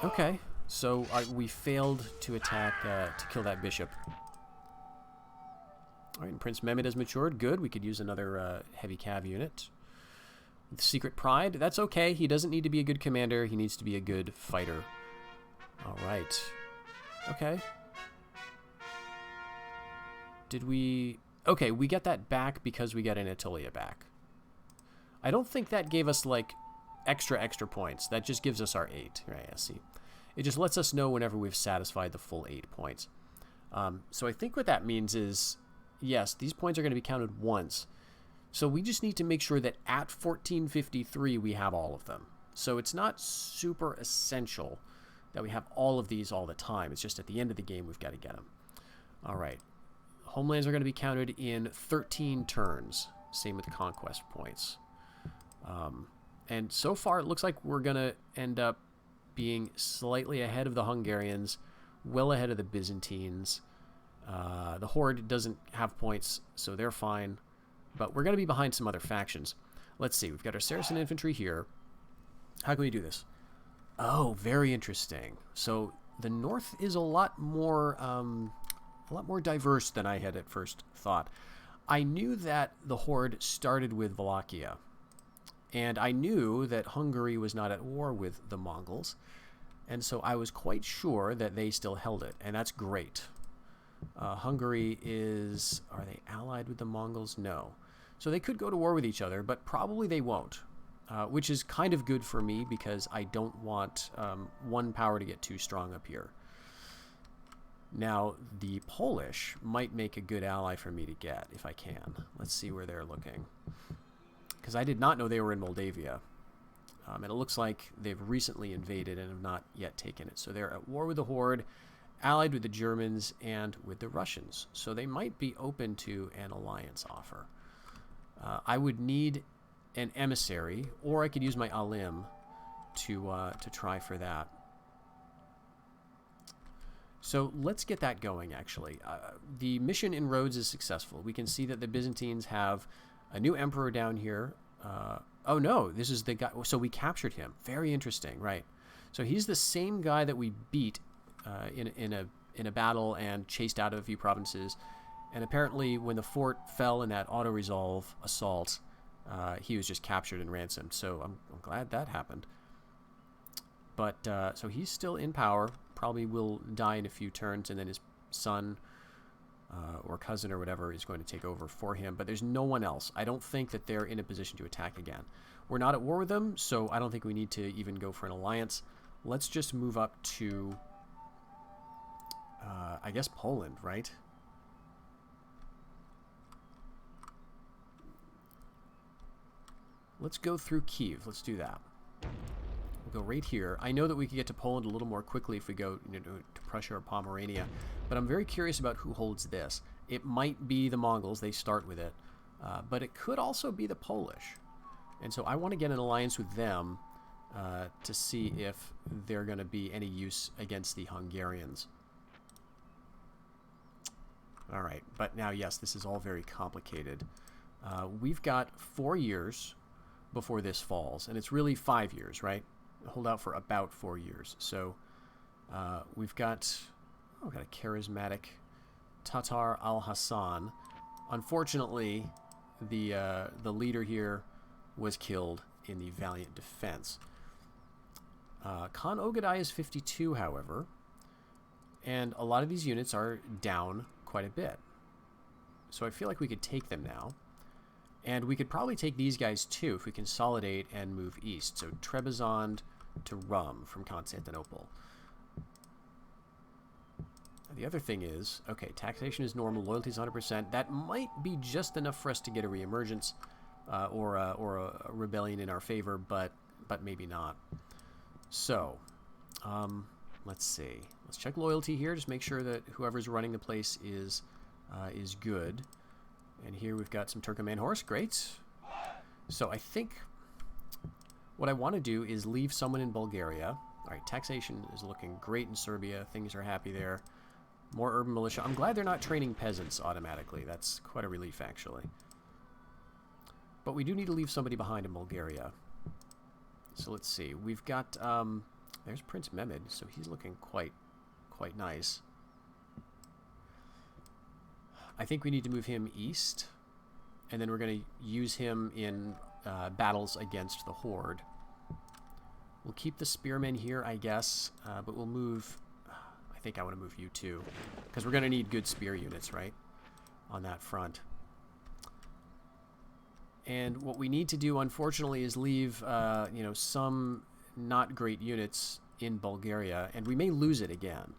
Okay, so we failed to attack, to kill that bishop. Alright, and Prince Mehmed has matured. Good, we could use another heavy cav unit. Secret Pride, that's okay. He doesn't need to be a good commander. He needs to be a good fighter. All right. Okay. Did we... Okay, we get that back because we got Anatolia back. I don't think that gave us, like, extra points. That just gives us our 8. Right, I see. It just lets us know whenever we've satisfied the full 8 points. So I think what that means is, yes, these points are going to be counted once. So we just need to make sure that at 1453 we have all of them. So it's not super essential that we have all of these all the time. It's just at the end of the game we've got to get them. All right. Homelands are going to be counted in 13 turns. Same with conquest points. And so far it looks like we're going to end up being slightly ahead of the Hungarians, well ahead of the Byzantines. The Horde doesn't have points, so they're fine. But we're going to be behind some other factions. Let's see. We've got our Saracen infantry here. How can we do this? Oh, very interesting. So the north is a lot more diverse than I had at first thought. I knew that the Horde started with Wallachia. And I knew that Hungary was not at war with the Mongols. And so I was quite sure that they still held it. And that's great. Hungary is... Are they allied with the Mongols? No. So they could go to war with each other, but probably they won't. Which is kind of good for me because I don't want one power to get too strong up here. Now, the Polish might make a good ally for me to get, if I can. Let's see where they're looking. Because I did not know they were in Moldavia. And it looks like they've recently invaded and have not yet taken it. So they're at war with the Horde, allied with the Germans, and with the Russians. So they might be open to an alliance offer. I would need an emissary, or I could use my Alim to try for that. So let's get that going, actually. The mission in Rhodes is successful. We can see that the Byzantines have a new emperor down here. Oh, no, this is the guy. So we captured him. Very interesting, right. So he's the same guy that we beat in a battle and chased out of a few provinces. And apparently when the fort fell in that auto-resolve assault, he was just captured and ransomed. So I'm glad that happened. But so he's still in power. Probably will die in a few turns, and then his son or cousin or whatever is going to take over for him. But there's no one else. I don't think that they're in a position to attack again. We're not at war with them, so I don't think we need to even go for an alliance. Let's just move up to, I guess, Poland, right? Let's go through Kiev. Let's do that. We'll go right here. I know that we could get to Poland a little more quickly if we go to Prussia or Pomerania, but I'm very curious about who holds this. It might be the Mongols. They start with it, but it could also be the Polish. And so I want to get an alliance with them to see if they're going to be any use against the Hungarians. All right, but now, yes, this is all very complicated. We've got 4 years before this falls, and it's really 5 years, right? Hold out for about 4 years. So we've got a charismatic Tatar al-Hassan. Unfortunately, the leader here was killed in the valiant defense. Khan Ogadai is 52, however, and a lot of these units are down quite a bit. So I feel like we could take them now. And we could probably take these guys too if we consolidate and move east. So Trebizond to Rum from Constantinople. The other thing is, okay, taxation is normal, loyalty is 100%. That might be just enough for us to get a reemergence or a rebellion in our favor, but maybe not. So, let's see. Let's check loyalty here. Just make sure that whoever's running the place is good. And here we've got some Turcoman horse. Great. So I think what I want to do is leave someone in Bulgaria. All right, taxation is looking great in Serbia. Things are happy there. More urban militia. I'm glad they're not training peasants automatically. That's quite a relief, actually. But we do need to leave somebody behind in Bulgaria. So let's see. We've got... there's Prince Mehmed, so he's looking quite nice. I think we need to move him east, and then we're going to use him in battles against the Horde. We'll keep the spearmen here, I guess, but we'll move... I think I want to move you too, because we're going to need good spear units, right, on that front. And what we need to do, unfortunately, is leave, some not great units in Bulgaria, and we may lose it again.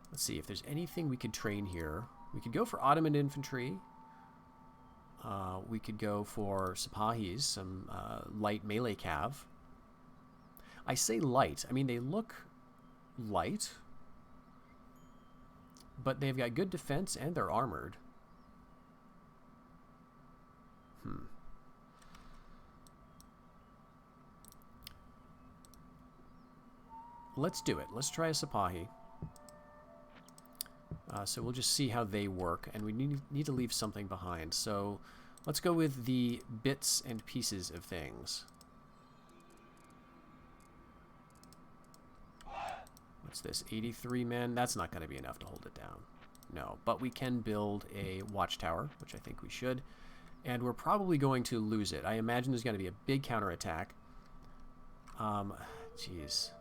Let's see if there's anything we could train here. We could go for Ottoman infantry. We could go for Sipahis, some light melee cav. I say light. I mean, they look light, but they've got good defense and they're armored. Let's do it. Let's try a Sipahi. So we'll just see how they work, and we need to leave something behind. So let's go with the bits and pieces of things. What's this? 83 men? That's not going to be enough to hold it down. No, but we can build a watchtower, which I think we should. And we're probably going to lose it. I imagine there's going to be a big counterattack. Jeez.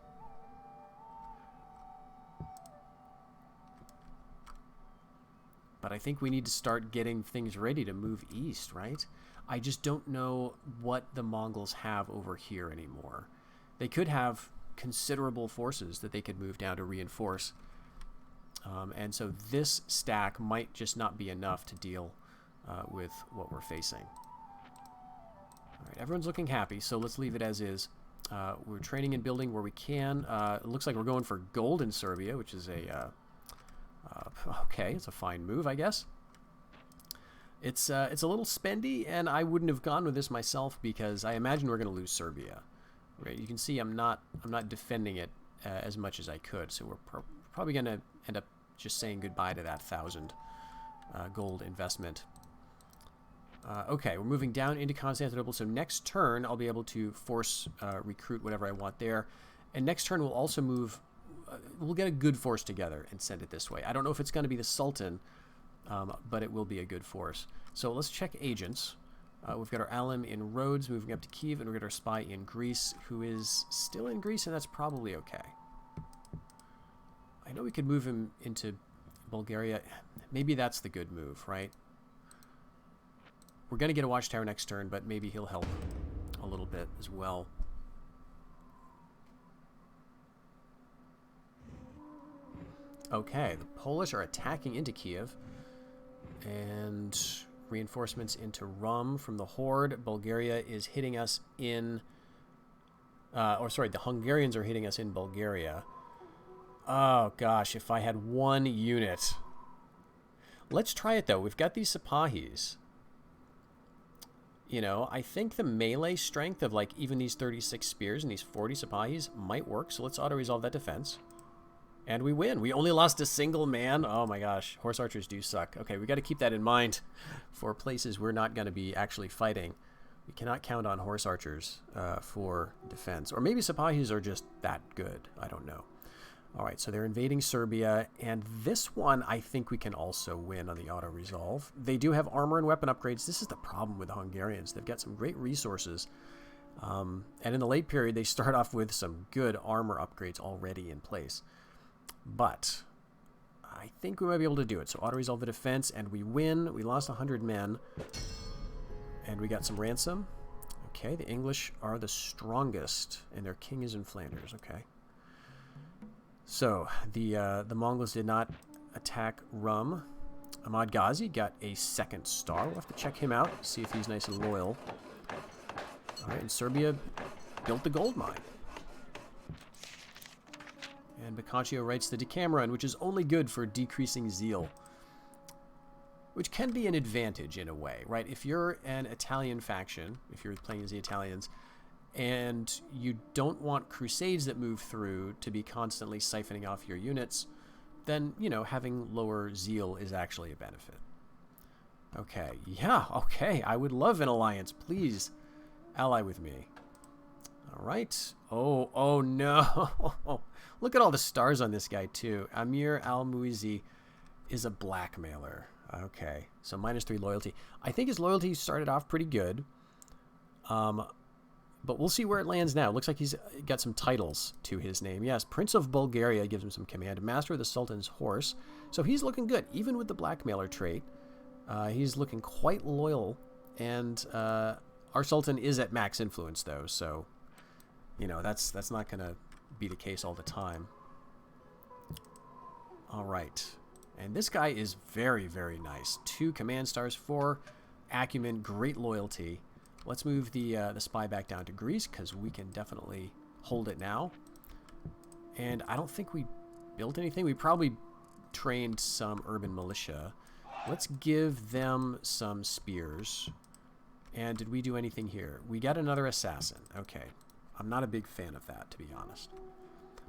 But I think we need to start getting things ready to move east, right? I just don't know what the Mongols have over here anymore. They could have considerable forces that they could move down to reinforce. And so this stack might just not be enough to deal with what we're facing. All right, everyone's looking happy, so let's leave it as is. We're training and building where we can. It looks like we're going for gold in Serbia, which is a... okay, it's a fine move, I guess. It's a little spendy, and I wouldn't have gone with this myself because I imagine we're going to lose Serbia. Right? You can see I'm not defending it as much as I could, so we're probably going to end up just saying goodbye to that 1,000 gold investment. Okay, we're moving down into Constantinople, so next turn I'll be able to force recruit whatever I want there. And next turn we'll also move, we'll get a good force together and send it this way. I don't know if it's going to be the Sultan, but it will be a good force. So let's check agents. We've got our Alim in Rhodes moving up to Kiev, and we've got our spy in Greece, who is still in Greece, and that's probably okay. I know we could move him into Bulgaria. Maybe that's the good move, right? We're going to get a watchtower next turn, but maybe he'll help a little bit as well. Okay, the Polish are attacking into Kiev. And reinforcements into Rum from the Horde. Bulgaria is hitting us in... the Hungarians are hitting us in Bulgaria. Oh, gosh, if I had one unit. Let's try it, though. We've got these Sipahis. You know, I think the melee strength of, like, even these 36 spears and these 40 Sipahis might work, so let's auto-resolve that defense. And we win. We only lost a single man. Oh my gosh, horse archers do suck. Okay, we got to keep that in mind for places we're not going to be actually fighting. We cannot count on horse archers for defense. Or maybe Sipahis are just that good. I don't know. All right, so they're invading Serbia, and this one I think we can also win on the auto-resolve. They do have armor and weapon upgrades. This is the problem with the Hungarians. They've got some great resources, and in the late period, they start off with some good armor upgrades already in place. But I think we might be able to do it. So auto-resolve the defense, and we win. We lost 100 men, and we got some ransom. Okay, the English are the strongest, and their king is in Flanders. Okay. So, the Mongols did not attack Rum. Ahmad Ghazi got a 2nd star. We'll have to check him out, see if he's nice and loyal. Alright, and Serbia built the gold mine. And Boccaccio writes the Decameron, which is only good for decreasing zeal. Which can be an advantage in a way, right? If you're an Italian faction, if you're playing as the Italians, and you don't want crusades that move through to be constantly siphoning off your units, then, you know, having lower zeal is actually a benefit. Okay, yeah, okay, I would love an alliance. Please ally with me. All right. Oh no. Look at all the stars on this guy, too. Amir al-Muizi is a blackmailer. Okay, so -3 loyalty. I think his loyalty started off pretty good. But we'll see where it lands now. Looks like he's got some titles to his name. Yes, Prince of Bulgaria gives him some command. Master of the Sultan's Horse. So he's looking good, even with the blackmailer trait. He's looking quite loyal. And our Sultan is at max influence, though. So, you know, that's not going to be the case all the time. All right. And this guy is very, very nice. 2 command stars, 4 acumen, great loyalty. Let's move the spy back down to Greece, because we can definitely hold it now. And I don't think we built anything. We probably trained some urban militia. Let's give them some spears. And did we do anything here? We got another assassin. Okay. I'm not a big fan of that, to be honest.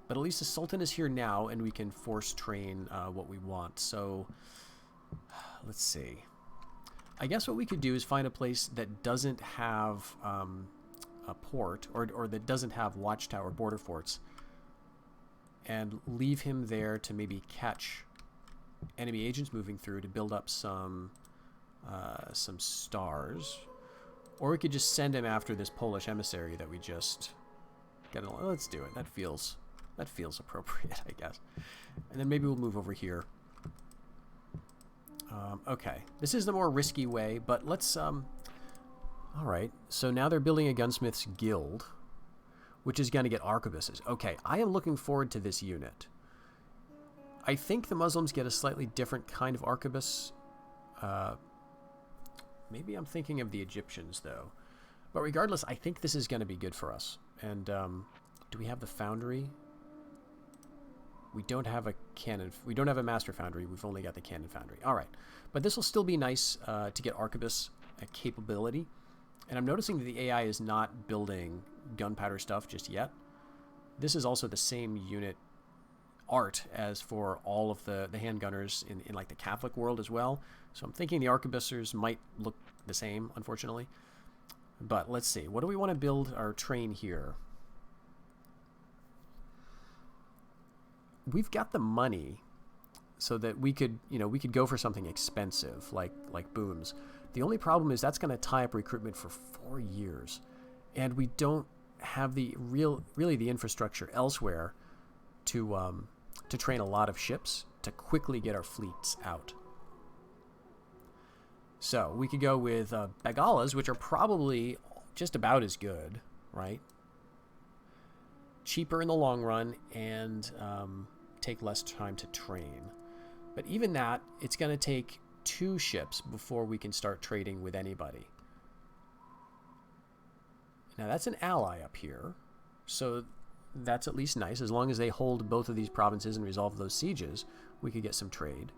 But at least the Sultan is here now, and we can force train what we want. So, let's see. I guess what we could do is find a place that doesn't have a port, or that doesn't have watchtower border forts, and leave him there to maybe catch enemy agents moving through to build up some stars. Or we could just send him after this Polish emissary that we just got. Let's do it. That feels appropriate, I guess. And then maybe we'll move over here. Okay, this is the more risky way, but let's, alright, so now they're building a gunsmith's guild, which is going to get arquebuses. Okay, I am looking forward to this unit. I think the Muslims get a slightly different kind of arquebus. Maybe I'm thinking of the Egyptians, though. But regardless, I think this is going to be good for us. And do we have the foundry? We don't have a cannon. We don't have a master foundry. We've only got the cannon foundry. All right. But this will still be nice to get arquebus capability. And I'm noticing that the AI is not building gunpowder stuff just yet. This is also the same unit art as for all of the handgunners in like the Catholic world as well. So I'm thinking the arquebusers might look the same, unfortunately. But let's see. What do we want to build our train here? We've got the money so that we could go for something expensive like booms. The only problem is that's going to tie up recruitment for 4 years, and we don't have the really the infrastructure elsewhere to train a lot of ships to quickly get our fleets out. So we could go with Bagalas, which are probably just about as good, right? Cheaper in the long run and take less time to train. But even that, it's going to take 2 ships before we can start trading with anybody. Now that's an ally up here, so that's at least nice. As long as they hold both of these provinces and resolve those sieges, we could get some trade.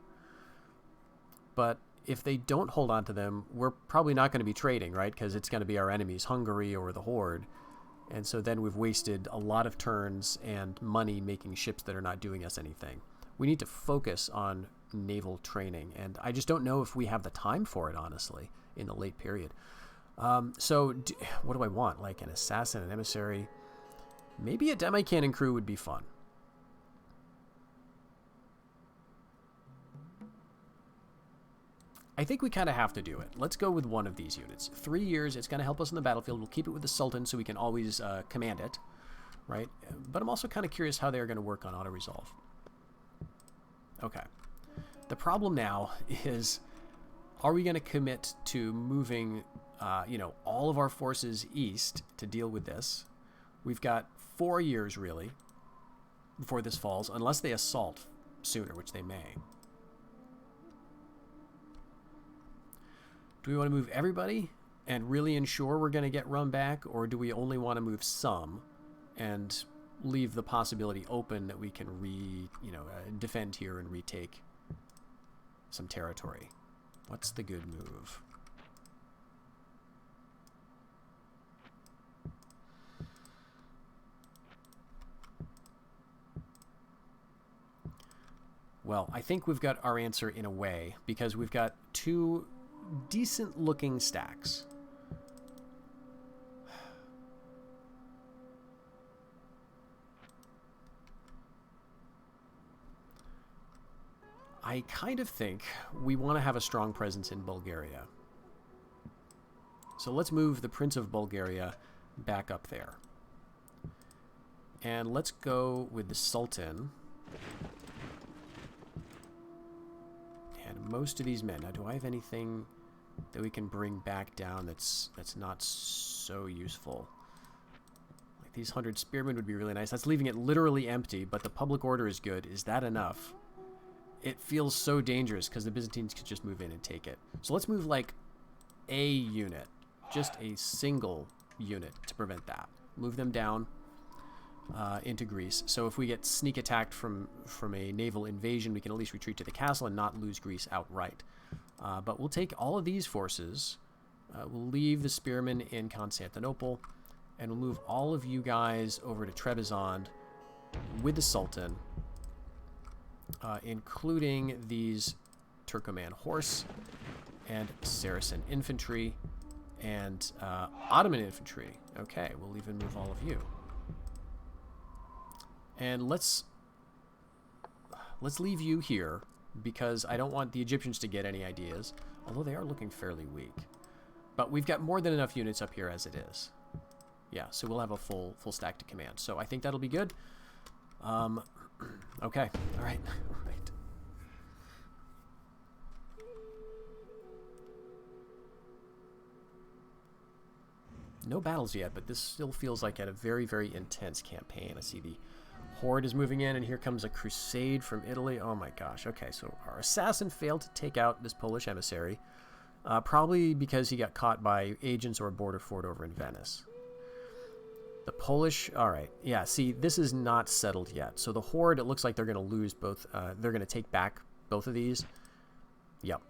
But if they don't hold on to them, we're probably not going to be trading, right? Because it's going to be our enemies, Hungary or the Horde. And so then we've wasted a lot of turns and money making ships that are not doing us anything. We need to focus on naval training, and I just don't know if we have the time for it, honestly, in the late period. So what do I want? Like an assassin, an emissary? Maybe a demi-cannon crew would be fun. I think we kind of have to do it. Let's go with one of these units. 3 years, it's going to help us in the battlefield. We'll keep it with the Sultan so we can always command it, right? But I'm also kind of curious how they're going to work on auto-resolve. Okay. The problem now is, are we going to commit to moving, all of our forces east to deal with this? We've got 4 years, really, before this falls, unless they assault sooner, which they may. Do we want to move everybody and really ensure we're going to get run back, or do we only want to move some and leave the possibility open that we can defend here and retake some territory? What's the good move? Well, I think we've got our answer in a way, because we've got 2 decent looking stacks. I kind of think we want to have a strong presence in Bulgaria. So let's move the Prince of Bulgaria back up there. And let's go with the Sultan. And most of these men. Now, do I have anything that we can bring back down that's not so useful? Like these 100 spearmen would be really nice. That's leaving it literally empty, but the public order is good. Is that enough? It feels so dangerous because the Byzantines could just move in and take it. So let's move like a unit, just a single unit to prevent that. Move them down into Greece. So if we get sneak attacked from a naval invasion, we can at least retreat to the castle and not lose Greece outright. But we'll take all of these forces. We'll leave the spearmen in Constantinople, and we'll move all of you guys over to Trebizond with the Sultan, including these Turcoman horse and Saracen infantry and Ottoman infantry. Okay, we'll even move all of you. And let's leave you here, because I don't want the Egyptians to get any ideas, although they are looking fairly weak. But we've got more than enough units up here as it is. Yeah, so we'll have a full stack to command. So I think that'll be good. Okay, all right. No battles yet, but this still feels like a very, very intense campaign. I see the horde is moving in, and here comes a crusade from Italy. Oh my gosh. Okay, so our assassin failed to take out this Polish emissary, probably because he got caught by agents or a border fort over in Venice. The Polish, all right, yeah, see, this is not settled yet. So the horde, it looks like they're going to lose both, they're going to take back both of these. Yep.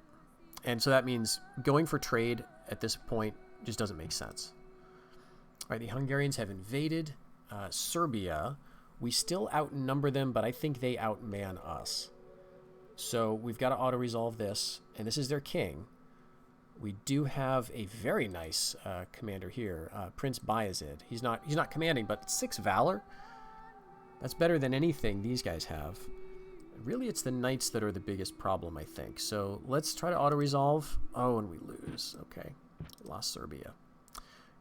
And so that means going for trade at this point just doesn't make sense. All right, the Hungarians have invaded Serbia. We still outnumber them, but I think they outman us. So we've got to auto-resolve this, and this is their king. We do have a very nice commander here, Prince Bayezid. He's not commanding, but 6 valor. That's better than anything these guys have. Really, it's the knights that are the biggest problem, I think. So let's try to auto-resolve. Oh, and we lose. Okay, lost Serbia.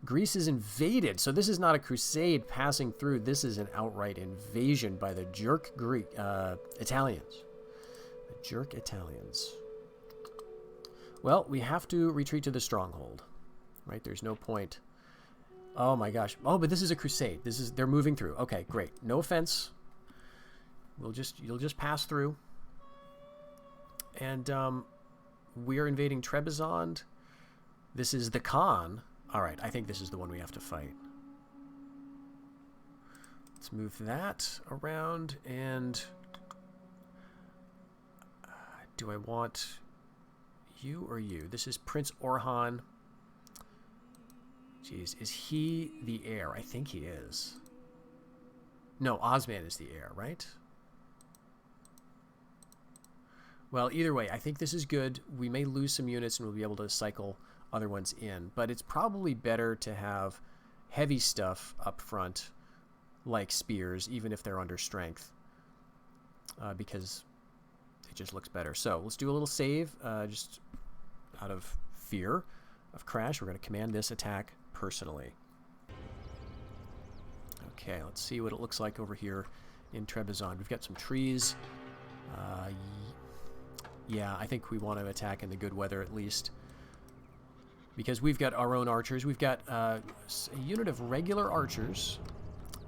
Greece is invaded. So this is not a crusade passing through. This is an outright invasion by the jerk Italians. The jerk Italians. Well, we have to retreat to the stronghold, right? There's no point. Oh my gosh. Oh, but this is a crusade. They're moving through. Okay, great. No offense. You'll just pass through. And we're invading Trebizond. This is the Khan. All right, I think this is the one we have to fight. Let's move that around, and do I want you or you? This is Prince Orhan. Jeez, is he the heir? I think he is. No, Osman is the heir, right? Well, either way, I think this is good. We may lose some units and we'll be able to cycle other ones in, but it's probably better to have heavy stuff up front, like spears, even if they're under strength, because it just looks better. So let's do a little save, just out of fear of crash. We're going to command this attack personally. Okay, let's see what it looks like over here in Trebizond. We've got some trees. Yeah, I think we want to attack in the good weather at least, because we've got our own archers. We've got a unit of regular archers.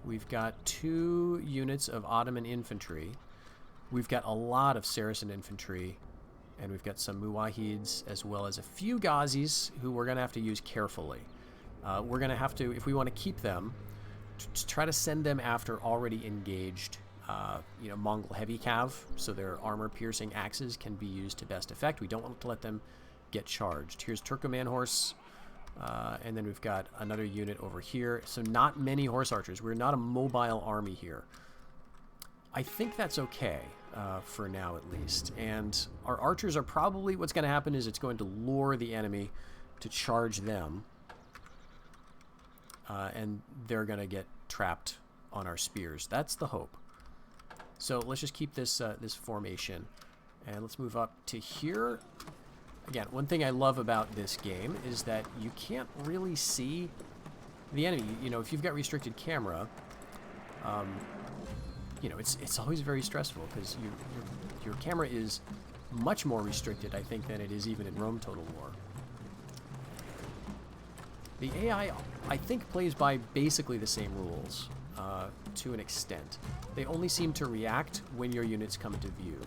We've got 2 units of Ottoman infantry. We've got a lot of Saracen infantry, and we've got some Muwahids, as well as a few Ghazis who we're going to have to use carefully. We're going to have to, if we want to keep them, try to send them after already engaged Mongol heavy cav, so their armor-piercing axes can be used to best effect. We don't want to let them get charged. Here's Turcoman horse, and then we've got another unit over here. So not many horse archers. We're not a mobile army here. I think that's okay for now, at least. And our archers are probably, what's going to happen is it's going to lure the enemy to charge them, and they're going to get trapped on our spears. That's the hope. So let's just keep this this formation, and let's move up to here. Again, one thing I love about this game is that you can't really see the enemy. You know, if you've got restricted camera, you know, it's always very stressful because your camera is much more restricted, I think, than it is even in Rome Total War. The AI, I think, plays by basically the same rules to an extent. They only seem to react when your units come into view.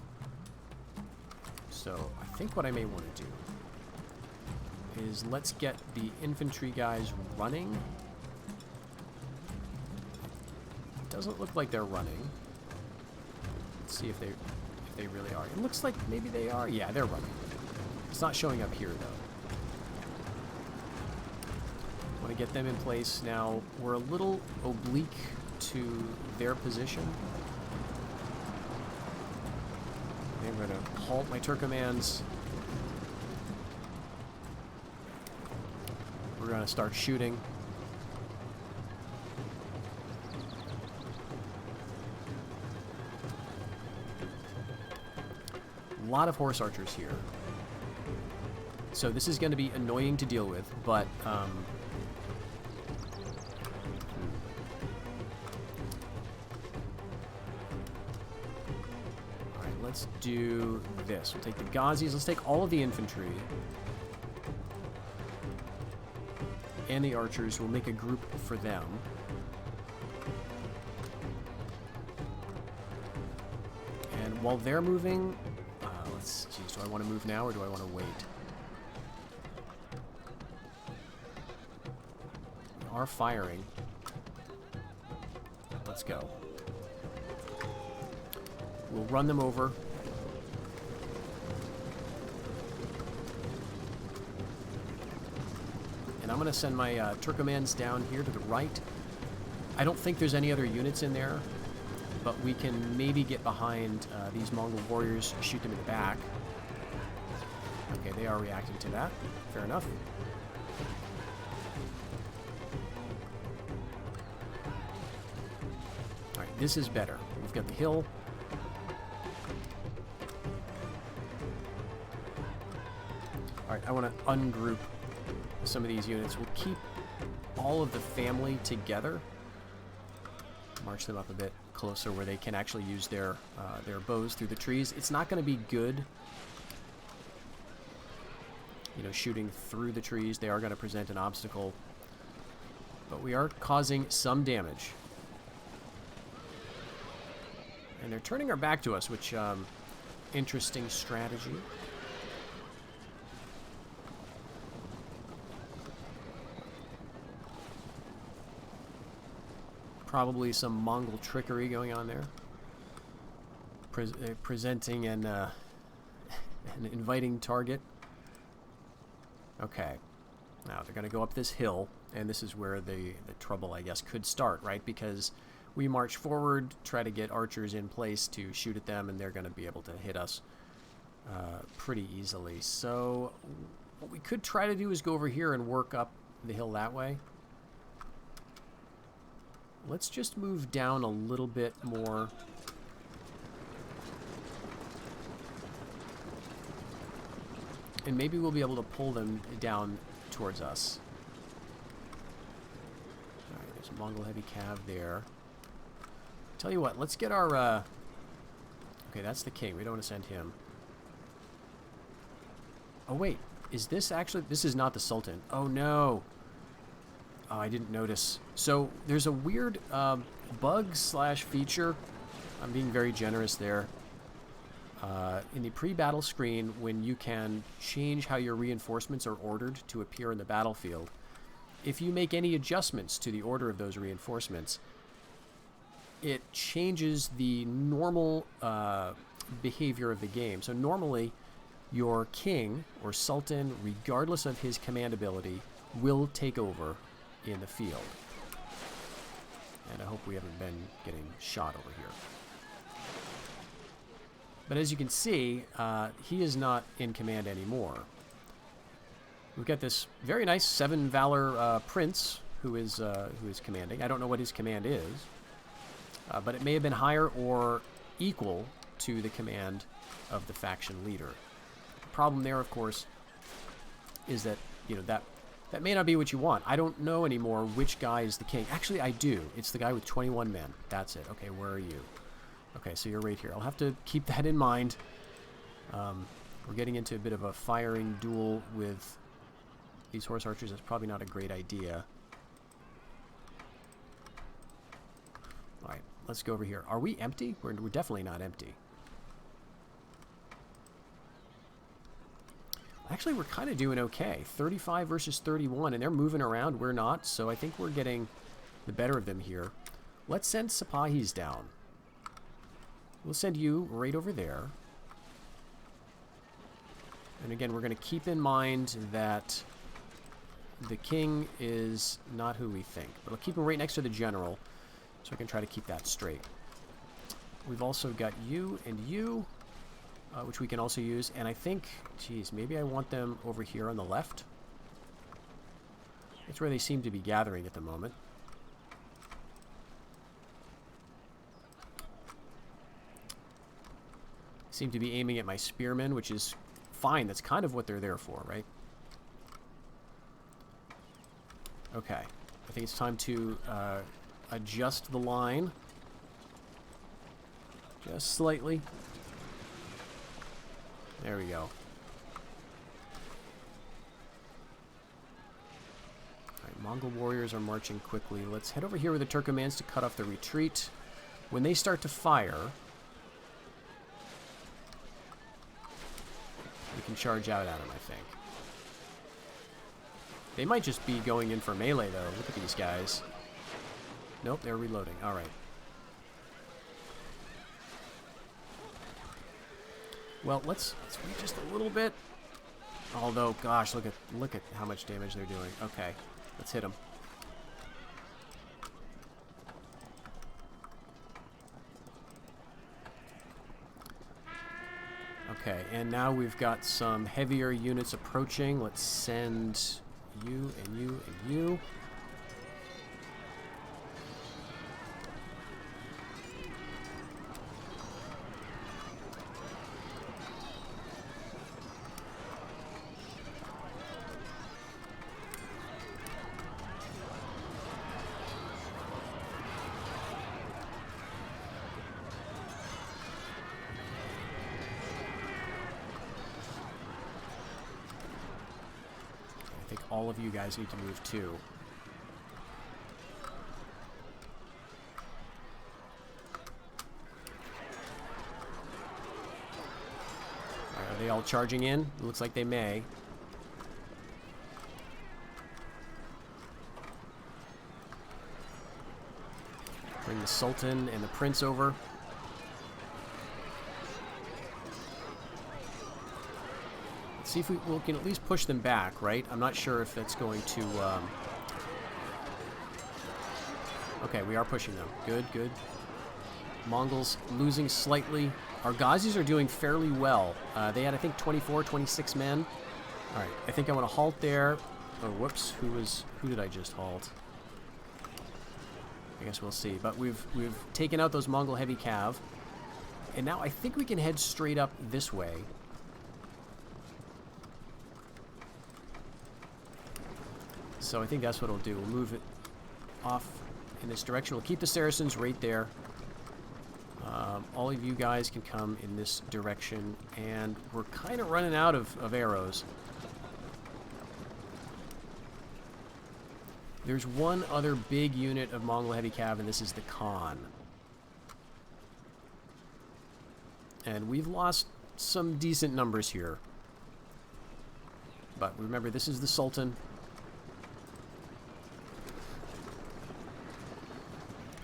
So I think what I may want to do is let's get the infantry guys running. It doesn't look like they're running. Let's see if they really are. It looks like maybe they are. Yeah, they're running. It's not showing up here though. Want to get them in place now. We're a little oblique to their position. I'm going to halt my Turcomans. We're going to start shooting. A lot of horse archers here. So this is going to be annoying to deal with, but let's do this. We'll take the Ghazis. Let's take all of the infantry and the archers. We'll make a group for them. And while they're moving, do I want to move now or do I want to wait? They are firing. Let's go. We'll run them over. And I'm going to send my Turcomans down here to the right. I don't think there's any other units in there, but we can maybe get behind these Mongol warriors, shoot them in the back. Okay, they are reacting to that. Fair enough. Alright, this is better. We've got the hill. Alright, I want to ungroup some of these units. We'll keep all of the family together. March them up a bit closer where they can actually use their bows through the trees. It's not going to be good, you know, shooting through the trees. They are going to present an obstacle, but we are causing some damage. And they're turning our back to us, which, interesting strategy. Probably some Mongol trickery going on there. Presenting an inviting target. Okay. Now they're going to go up this hill, and this is where the trouble, I guess, could start, right? Because we march forward, try to get archers in place to shoot at them, and they're going to be able to hit us pretty easily. So what we could try to do is go over here and work up the hill that way. Let's just move down a little bit more. And maybe we'll be able to pull them down towards us. Alright, there's a Mongol heavy cav there. Tell you what, let's get our... Okay, that's the king. We don't want to send him. Oh, wait. Is this actually... This is not the Sultan. Oh, no. Oh, I didn't notice. So there's a weird bug/feature. I'm being very generous there. In the pre-battle screen, when you can change how your reinforcements are ordered to appear in the battlefield, if you make any adjustments to the order of those reinforcements, it changes the normal behavior of the game. So normally, your king or sultan, regardless of his command ability, will take over in the field. And I hope we haven't been getting shot over here. But as you can see, he is not in command anymore. We've got this very nice 7 Valor prince who is commanding. I don't know what his command is, but it may have been higher or equal to the command of the faction leader. The problem there, of course, is that, you know, that may not be what you want. I don't know anymore which guy is the king. Actually, I do. It's the guy with 21 men. That's it. Okay, where are you? Okay, so you're right here. I'll have to keep that in mind. We're getting into a bit of a firing duel with these horse archers. That's probably not a great idea. Alright, let's go over here. Are we empty? We're definitely not empty. Actually, we're kind of doing okay. 35 versus 31, and they're moving around. We're not, so I think we're getting the better of them here. Let's send Sipahis down. We'll send you right over there. And again, we're going to keep in mind that the king is not who we think. But I'll keep him right next to the general, so I can try to keep that straight. We've also got you and you, which we can also use. And I think, geez, maybe I want them over here on the left. That's where they seem to be gathering at the moment. Seem to be aiming at my spearmen, which is fine. That's kind of what they're there for, right? Okay. I think it's time to adjust the line. Just slightly. There we go. Alright, Mongol warriors are marching quickly. Let's head over here with the Turcomans to cut off the retreat. When they start to fire, can charge out at them, I think. They might just be going in for melee, though. Look at these guys. Nope, they're reloading. All right. Well, let's wait just a little bit. Although, gosh, look at how much damage they're doing. Okay, let's hit them. Okay, and now we've got some heavier units approaching. Let's send you and you and you. I think all of you guys need to move too. Are they all charging in? It looks like they may. Bring the Sultan and the Prince over. See if we can at least push them back, right? I'm not sure if that's going to... Okay, we are pushing them. Good, good. Mongols losing slightly. Our Ghazis are doing fairly well. They had, I think, 24, 26 men. All right, I think I want to halt there. Oh, whoops. Who did I just halt? I guess we'll see. But we've taken out those Mongol heavy cav. And now I think we can head straight up this way. So I think that's what we'll do. We'll move it off in this direction. We'll keep the Saracens right there. All of you guys can come in this direction. And we're kind of running out of arrows. There's one other big unit of Mongol heavy cav, and this is the Khan. And we've lost some decent numbers here. But remember, this is the Sultan.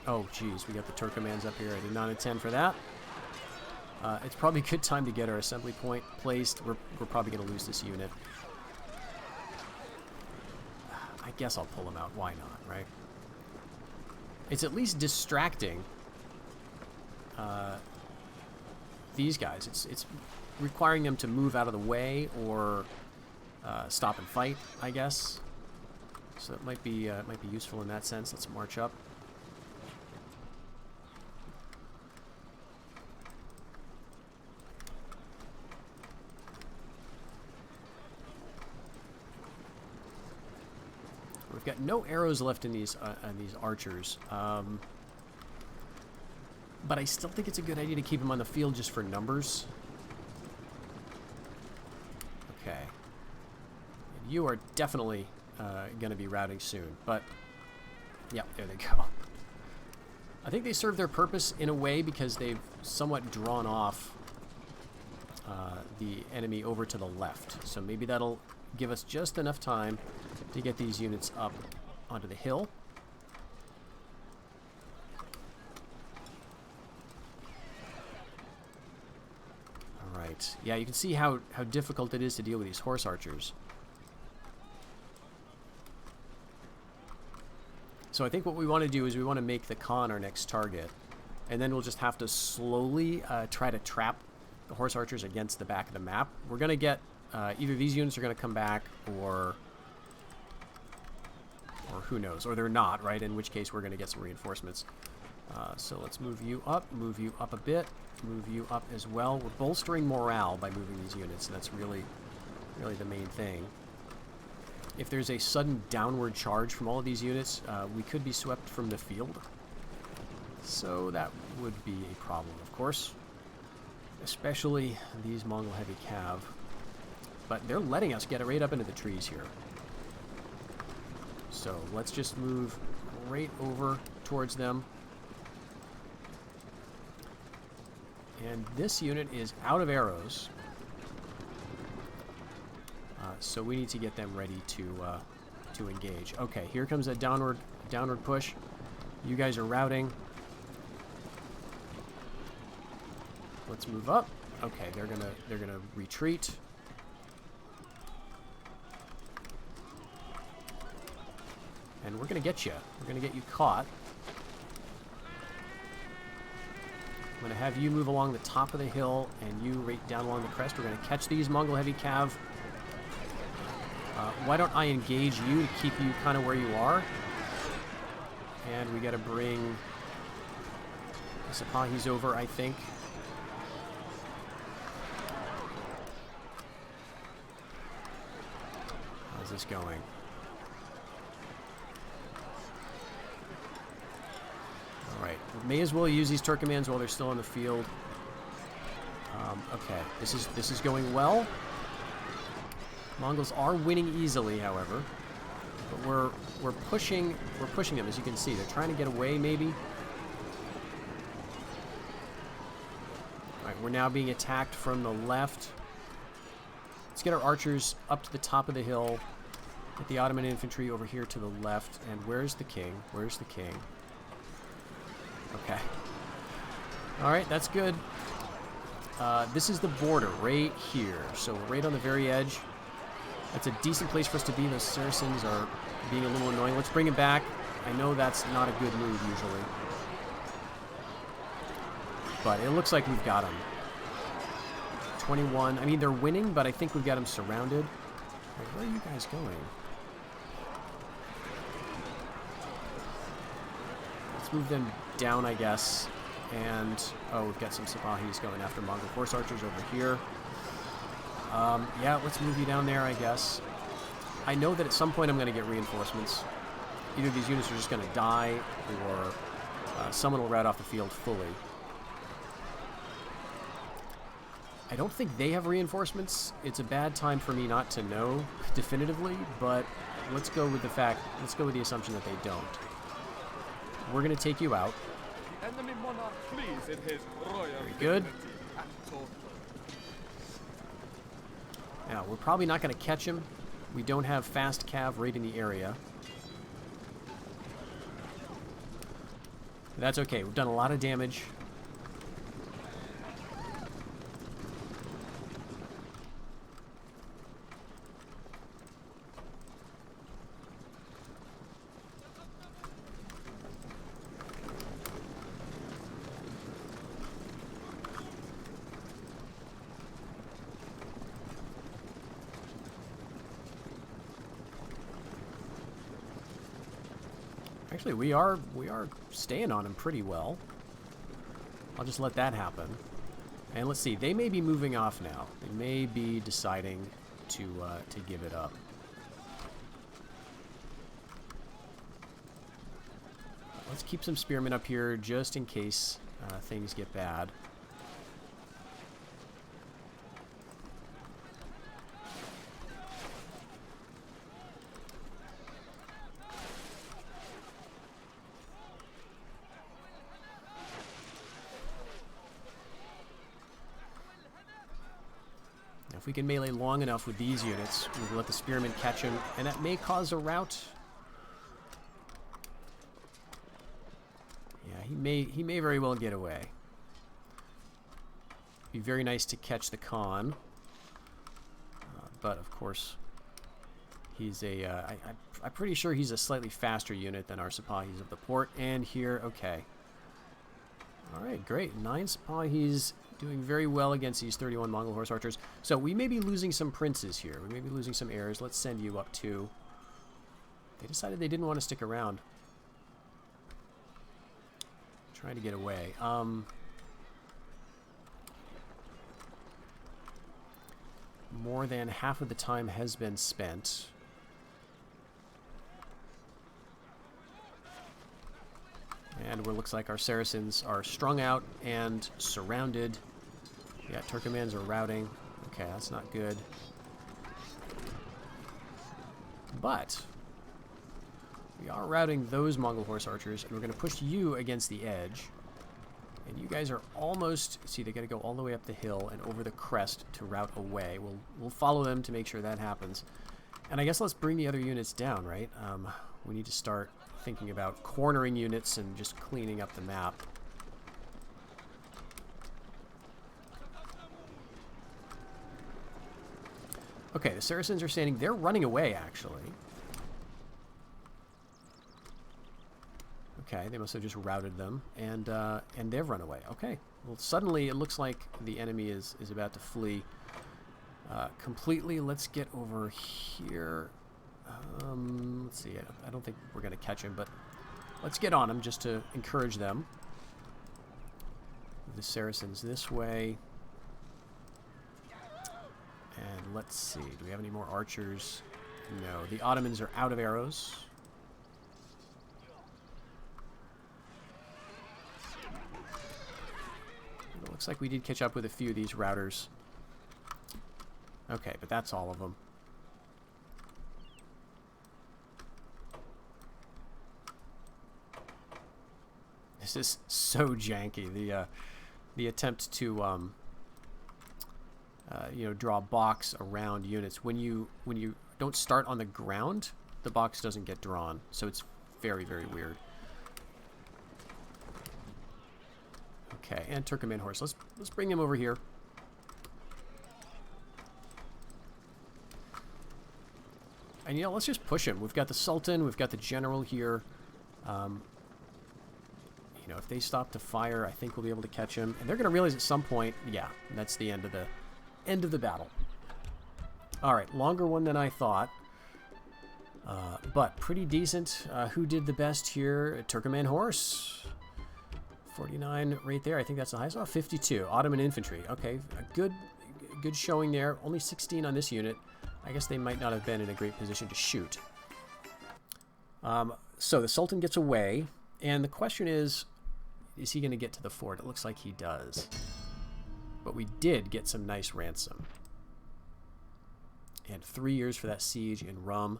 Oh, geez, we got the Turcomans up here. I did not intend for that. It's probably a good time to get our assembly point placed. We're probably going to lose this unit. I guess I'll pull them out. Why not, right? It's at least distracting these guys. It's requiring them to move out of the way or stop and fight, I guess. So it might be useful in that sense. Let's march up. We've got no arrows left in these archers, but I still think it's a good idea to keep them on the field just for numbers. Okay, and you are definitely going to be routing soon, but yeah, there they go. I think they serve their purpose in a way because they've somewhat drawn off the enemy over to the left, so maybe that'll give us just enough time to get these units up onto the hill. Alright. Yeah, you can see how difficult it is to deal with these horse archers. So I think what we want to do is we want to make the Khan our next target. And then we'll just have to slowly try to trap the horse archers against the back of the map. We're going to get... either these units are going to come back, or who knows, or they're not, right? In which case we're going to get some reinforcements. So let's move you up a bit, move you up as well. We're bolstering morale by moving these units, and that's really the main thing. If there's a sudden downward charge from all of these units, we could be swept from the field. So that would be a problem, of course. Especially these Mongol heavy cav. But they're letting us get right up into the trees here. So let's just move right over towards them. And this unit is out of arrows. So we need to get them ready to engage. Okay, here comes a downward push. You guys are routing. Let's move up. Okay, they're gonna retreat. And we're gonna get you. We're gonna get you caught. I'm gonna have you move along the top of the hill, and you right down along the crest. We're gonna catch these Mongol heavy cav. Why don't I engage you to keep you kind of where you are? And we gotta bring the Sipahis over, I think. How's this going? Alright, we may as well use these Turcomans while they're still on the field. Okay, this is going well. Mongols are winning easily, however. But we're pushing them, as you can see. They're trying to get away, maybe. Alright, we're now being attacked from the left. Let's get our archers up to the top of the hill. Get the Ottoman infantry over here to the left. And where's the king? Where's the king? Okay. Alright, that's good. This is the border right here. So we're right on the very edge. That's a decent place for us to be. Those Saracens are being a little annoying. Let's bring him back. I know that's not a good move usually. But it looks like we've got him. 21. I mean, they're winning, but I think we've got him surrounded. Like, where are you guys going? Let's move them down, I guess. And, oh, we've got some Sipahis going after Mongol horse archers over here. Yeah, let's move you down there, I guess. I know that at some point I'm going to get reinforcements. Either these units are just going to die, or someone will rout off the field fully. I don't think they have reinforcements. It's a bad time for me not to know definitively, but let's go with the assumption that they don't. We're going to take you out. Enemy monarch flees in his royal Very good. dignity and total. Now, we're probably not going to catch him. We don't have fast cav right in the area. That's okay. We've done a lot of damage. Actually, we are staying on him pretty well. I'll just let that happen. And let's see, they may be moving off now. They may be deciding to give it up. Let's keep some spearmen up here just in case things get bad. If we can melee long enough with these units, we'll let the spearmen catch him, and that may cause a rout. Yeah, he may very well get away. Be very nice to catch the Khan, but of course, he's a. I'm pretty sure he's a slightly faster unit than our Sipahis of the port. And here, okay. All right, great. 9 Sipahis. Doing very well against these 31 Mongol horse archers. So we may be losing some princes here. We may be losing some heirs. Let's send you up too. They decided they didn't want to stick around. Trying to get away. More than half of the time has been spent. And it looks like our Saracens are strung out and surrounded. Yeah, Turcomans are routing. Okay, that's not good. But we are routing those Mongol horse archers, and we're going to push you against the edge. And you guys are almost... See, they got to go all the way up the hill and over the crest to route away. We'll follow them to make sure that happens. And I guess let's bring the other units down, right? We need to start thinking about cornering units and just cleaning up the map. Okay, the Saracens are standing... They're running away, actually. Okay, they must have just routed them, and they've run away. Okay, well, suddenly it looks like the enemy is about to flee completely. Let's get over here. Let's see, I don't think we're going to catch him, but let's get on him just to encourage them. The Saracens this way. And let's see, do we have any more archers? No, the Ottomans are out of arrows. It looks like we did catch up with a few of these routers. Okay, but that's all of them. This is so janky. The attempt to you know, draw a box around units. When you don't start on the ground, the box doesn't get drawn. So it's very, very weird. Okay, and Turcoman horse. Let's bring him over here. And you know, let's just push him. We've got the Sultan, we've got the general here. You know, if they stop to fire, I think we'll be able to catch him. And they're going to realize at some point, yeah, that's the end of the battle. All right, longer one than I thought, but pretty decent. Who did the best here? Turcoman horse. 49 right there. I think that's the highest. Oh, 52. Ottoman infantry. Okay, a good showing there. Only 16 on this unit. I guess they might not have been in a great position to shoot. So the Sultan gets away, and the question is he going to get to the fort? It looks like he does. But we did get some nice ransom. And 3 years for that siege in Rum.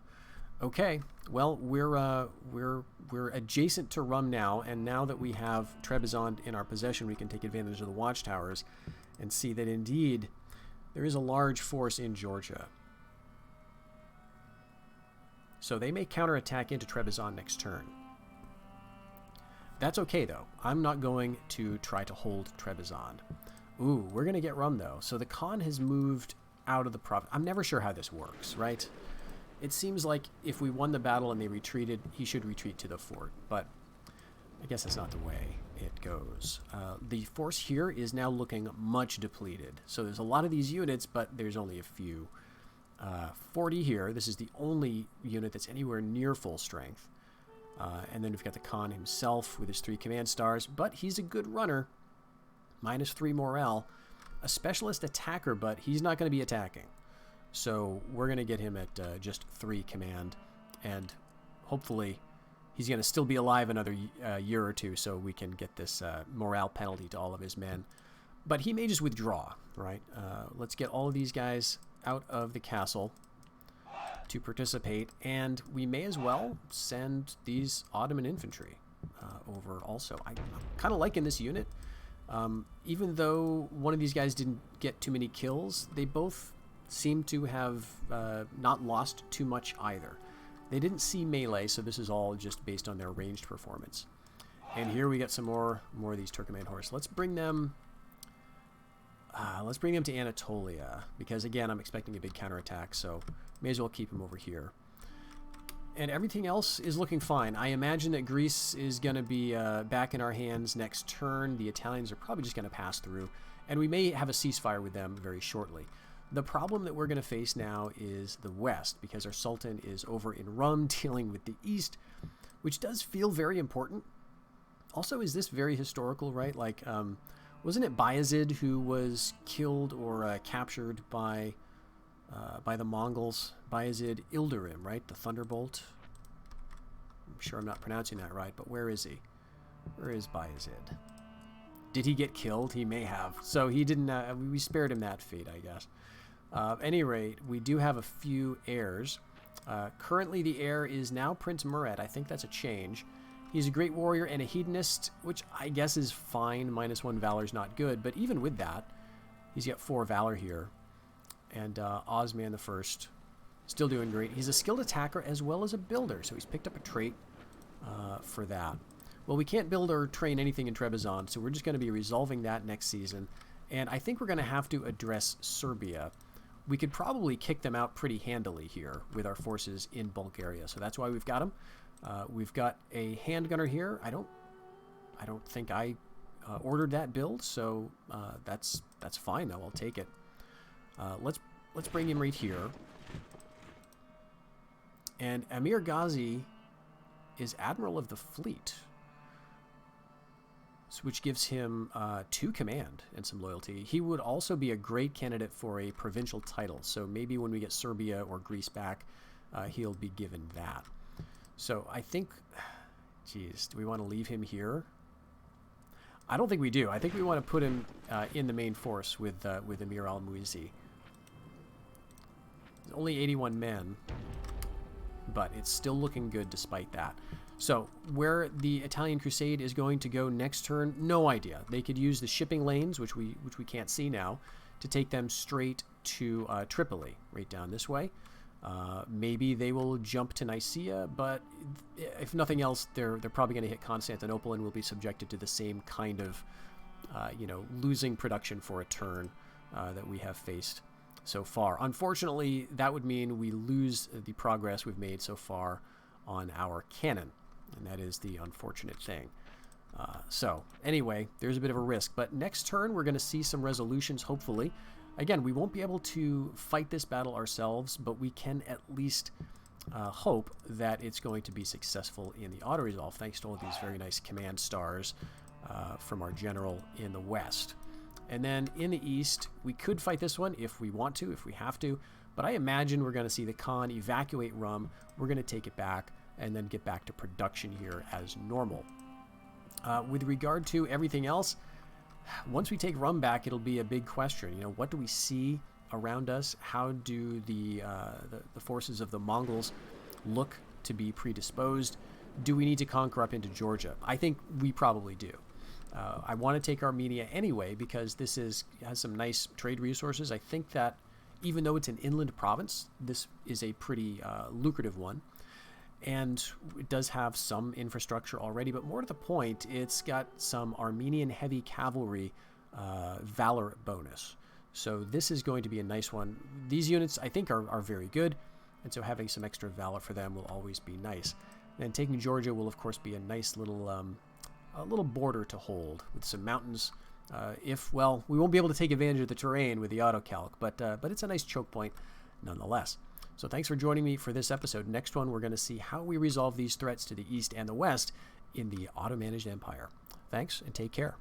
Okay, well, we're adjacent to Rum now, and now that we have Trebizond in our possession, we can take advantage of the watchtowers and see that indeed there is a large force in Georgia. So they may counterattack into Trebizond next turn. That's okay, though. I'm not going to try to hold Trebizond. Ooh, we're going to get Rum, though. So the Khan has moved out of the province. I'm never sure how this works, right? It seems like if we won the battle and they retreated, he should retreat to the fort. But I guess that's not the way it goes. The force here is now looking much depleted. So there's a lot of these units, but there's only a few. 40 here. This is the only unit that's anywhere near full strength. And then we've got the Khan himself with his 3 command stars. But he's a good runner. -3 morale. A specialist attacker, but he's not going to be attacking. So we're going to get him at just 3 command. And hopefully he's going to still be alive another year or two so we can get this morale penalty to all of his men. But he may just withdraw, right? Let's get all of these guys out of the castle to participate. And we may as well send these Ottoman infantry over also. I'm kind of liking this unit. Even though one of these guys didn't get too many kills, they both seem to have not lost too much either. They didn't see melee, so this is all just based on their ranged performance. And here we get some more of these Turcoman horse. Let's bring them to Anatolia, because again, I'm expecting a big counterattack, so may as well keep them over here. And everything else is looking fine. I imagine that Greece is going to be back in our hands next turn. The Italians are probably just going to pass through, and we may have a ceasefire with them very shortly. The problem that we're going to face now is the West, because our Sultan is over in Rum dealing with the East, which does feel very important. Also, is this very historical, right? Like, wasn't it Bayezid who was killed or captured by the Mongols? Bayezid Ilderim, right? The Thunderbolt. I'm sure I'm not pronouncing that right, but where is he? Where is Bayezid? Did he get killed? He may have. So he didn't. We spared him that fate, I guess. At any rate, we do have a few heirs. Currently, the heir is now Prince Murat. I think that's a change. He's a great warrior and a hedonist, which I guess is fine. -1 valor is not good, but even with that, he's got 4 valor here. And Osman the First, still doing great. He's a skilled attacker as well as a builder, so he's picked up a trait for that. Well, we can't build or train anything in Trebizond, so we're just going to be resolving that next season. And I think we're going to have to address Serbia. We could probably kick them out pretty handily here with our forces in Bulgaria, so that's why we've got them. We've got a handgunner here. I don't think I ordered that build, so that's fine though. I'll take it. Let's bring him right here. And Amir Ghazi is Admiral of the Fleet, which gives him 2 command and some loyalty. He would also be a great candidate for a provincial title, so maybe when we get Serbia or Greece back, he'll be given that. So I think, geez, do we want to leave him here? I don't think we do. I think we want to put him in the main force with Amir al-Muizzi. Only 81 men, but it's still looking good despite that. So where the Italian Crusade is going to go next turn, no idea. They could use the shipping lanes, which we can't see now, to take them straight to Tripoli, right down this way. Maybe they will jump to Nicaea, but if nothing else, they're probably going to hit Constantinople and will be subjected to the same kind of, losing production for a turn that we have faced so far. Unfortunately, that would mean we lose the progress we've made so far on our cannon, and that is the unfortunate thing. So anyway, there's a bit of a risk, but next turn we're going to see some resolutions, hopefully. Again, we won't be able to fight this battle ourselves, but we can at least hope that it's going to be successful in the auto-resolve, thanks to all these very nice command stars from our general in the west. And then in the east, we could fight this one if we want to, if we have to, but I imagine we're going to see the Khan evacuate Rum, we're going to take it back, and then get back to production here as normal. With regard to everything else, once we take Rum back, it'll be a big question. You know, what do we see around us? How do the forces of the Mongols look to be predisposed? Do we need to conquer up into Georgia? I think we probably do. I want to take Armenia anyway because this has some nice trade resources. I think that even though it's an inland province, this is a pretty lucrative one. And it does have some infrastructure already, but more to the point, it's got some Armenian heavy cavalry valor bonus. So this is going to be a nice one. These units, I think, are very good, and so having some extra valor for them will always be nice. And taking Georgia will, of course, be a nice little border to hold with some mountains. Well, we won't be able to take advantage of the terrain with the autocalc, but it's a nice choke point nonetheless. So thanks for joining me for this episode. Next one, we're going to see how we resolve these threats to the east and the west in the auto-managed empire. Thanks, and take care.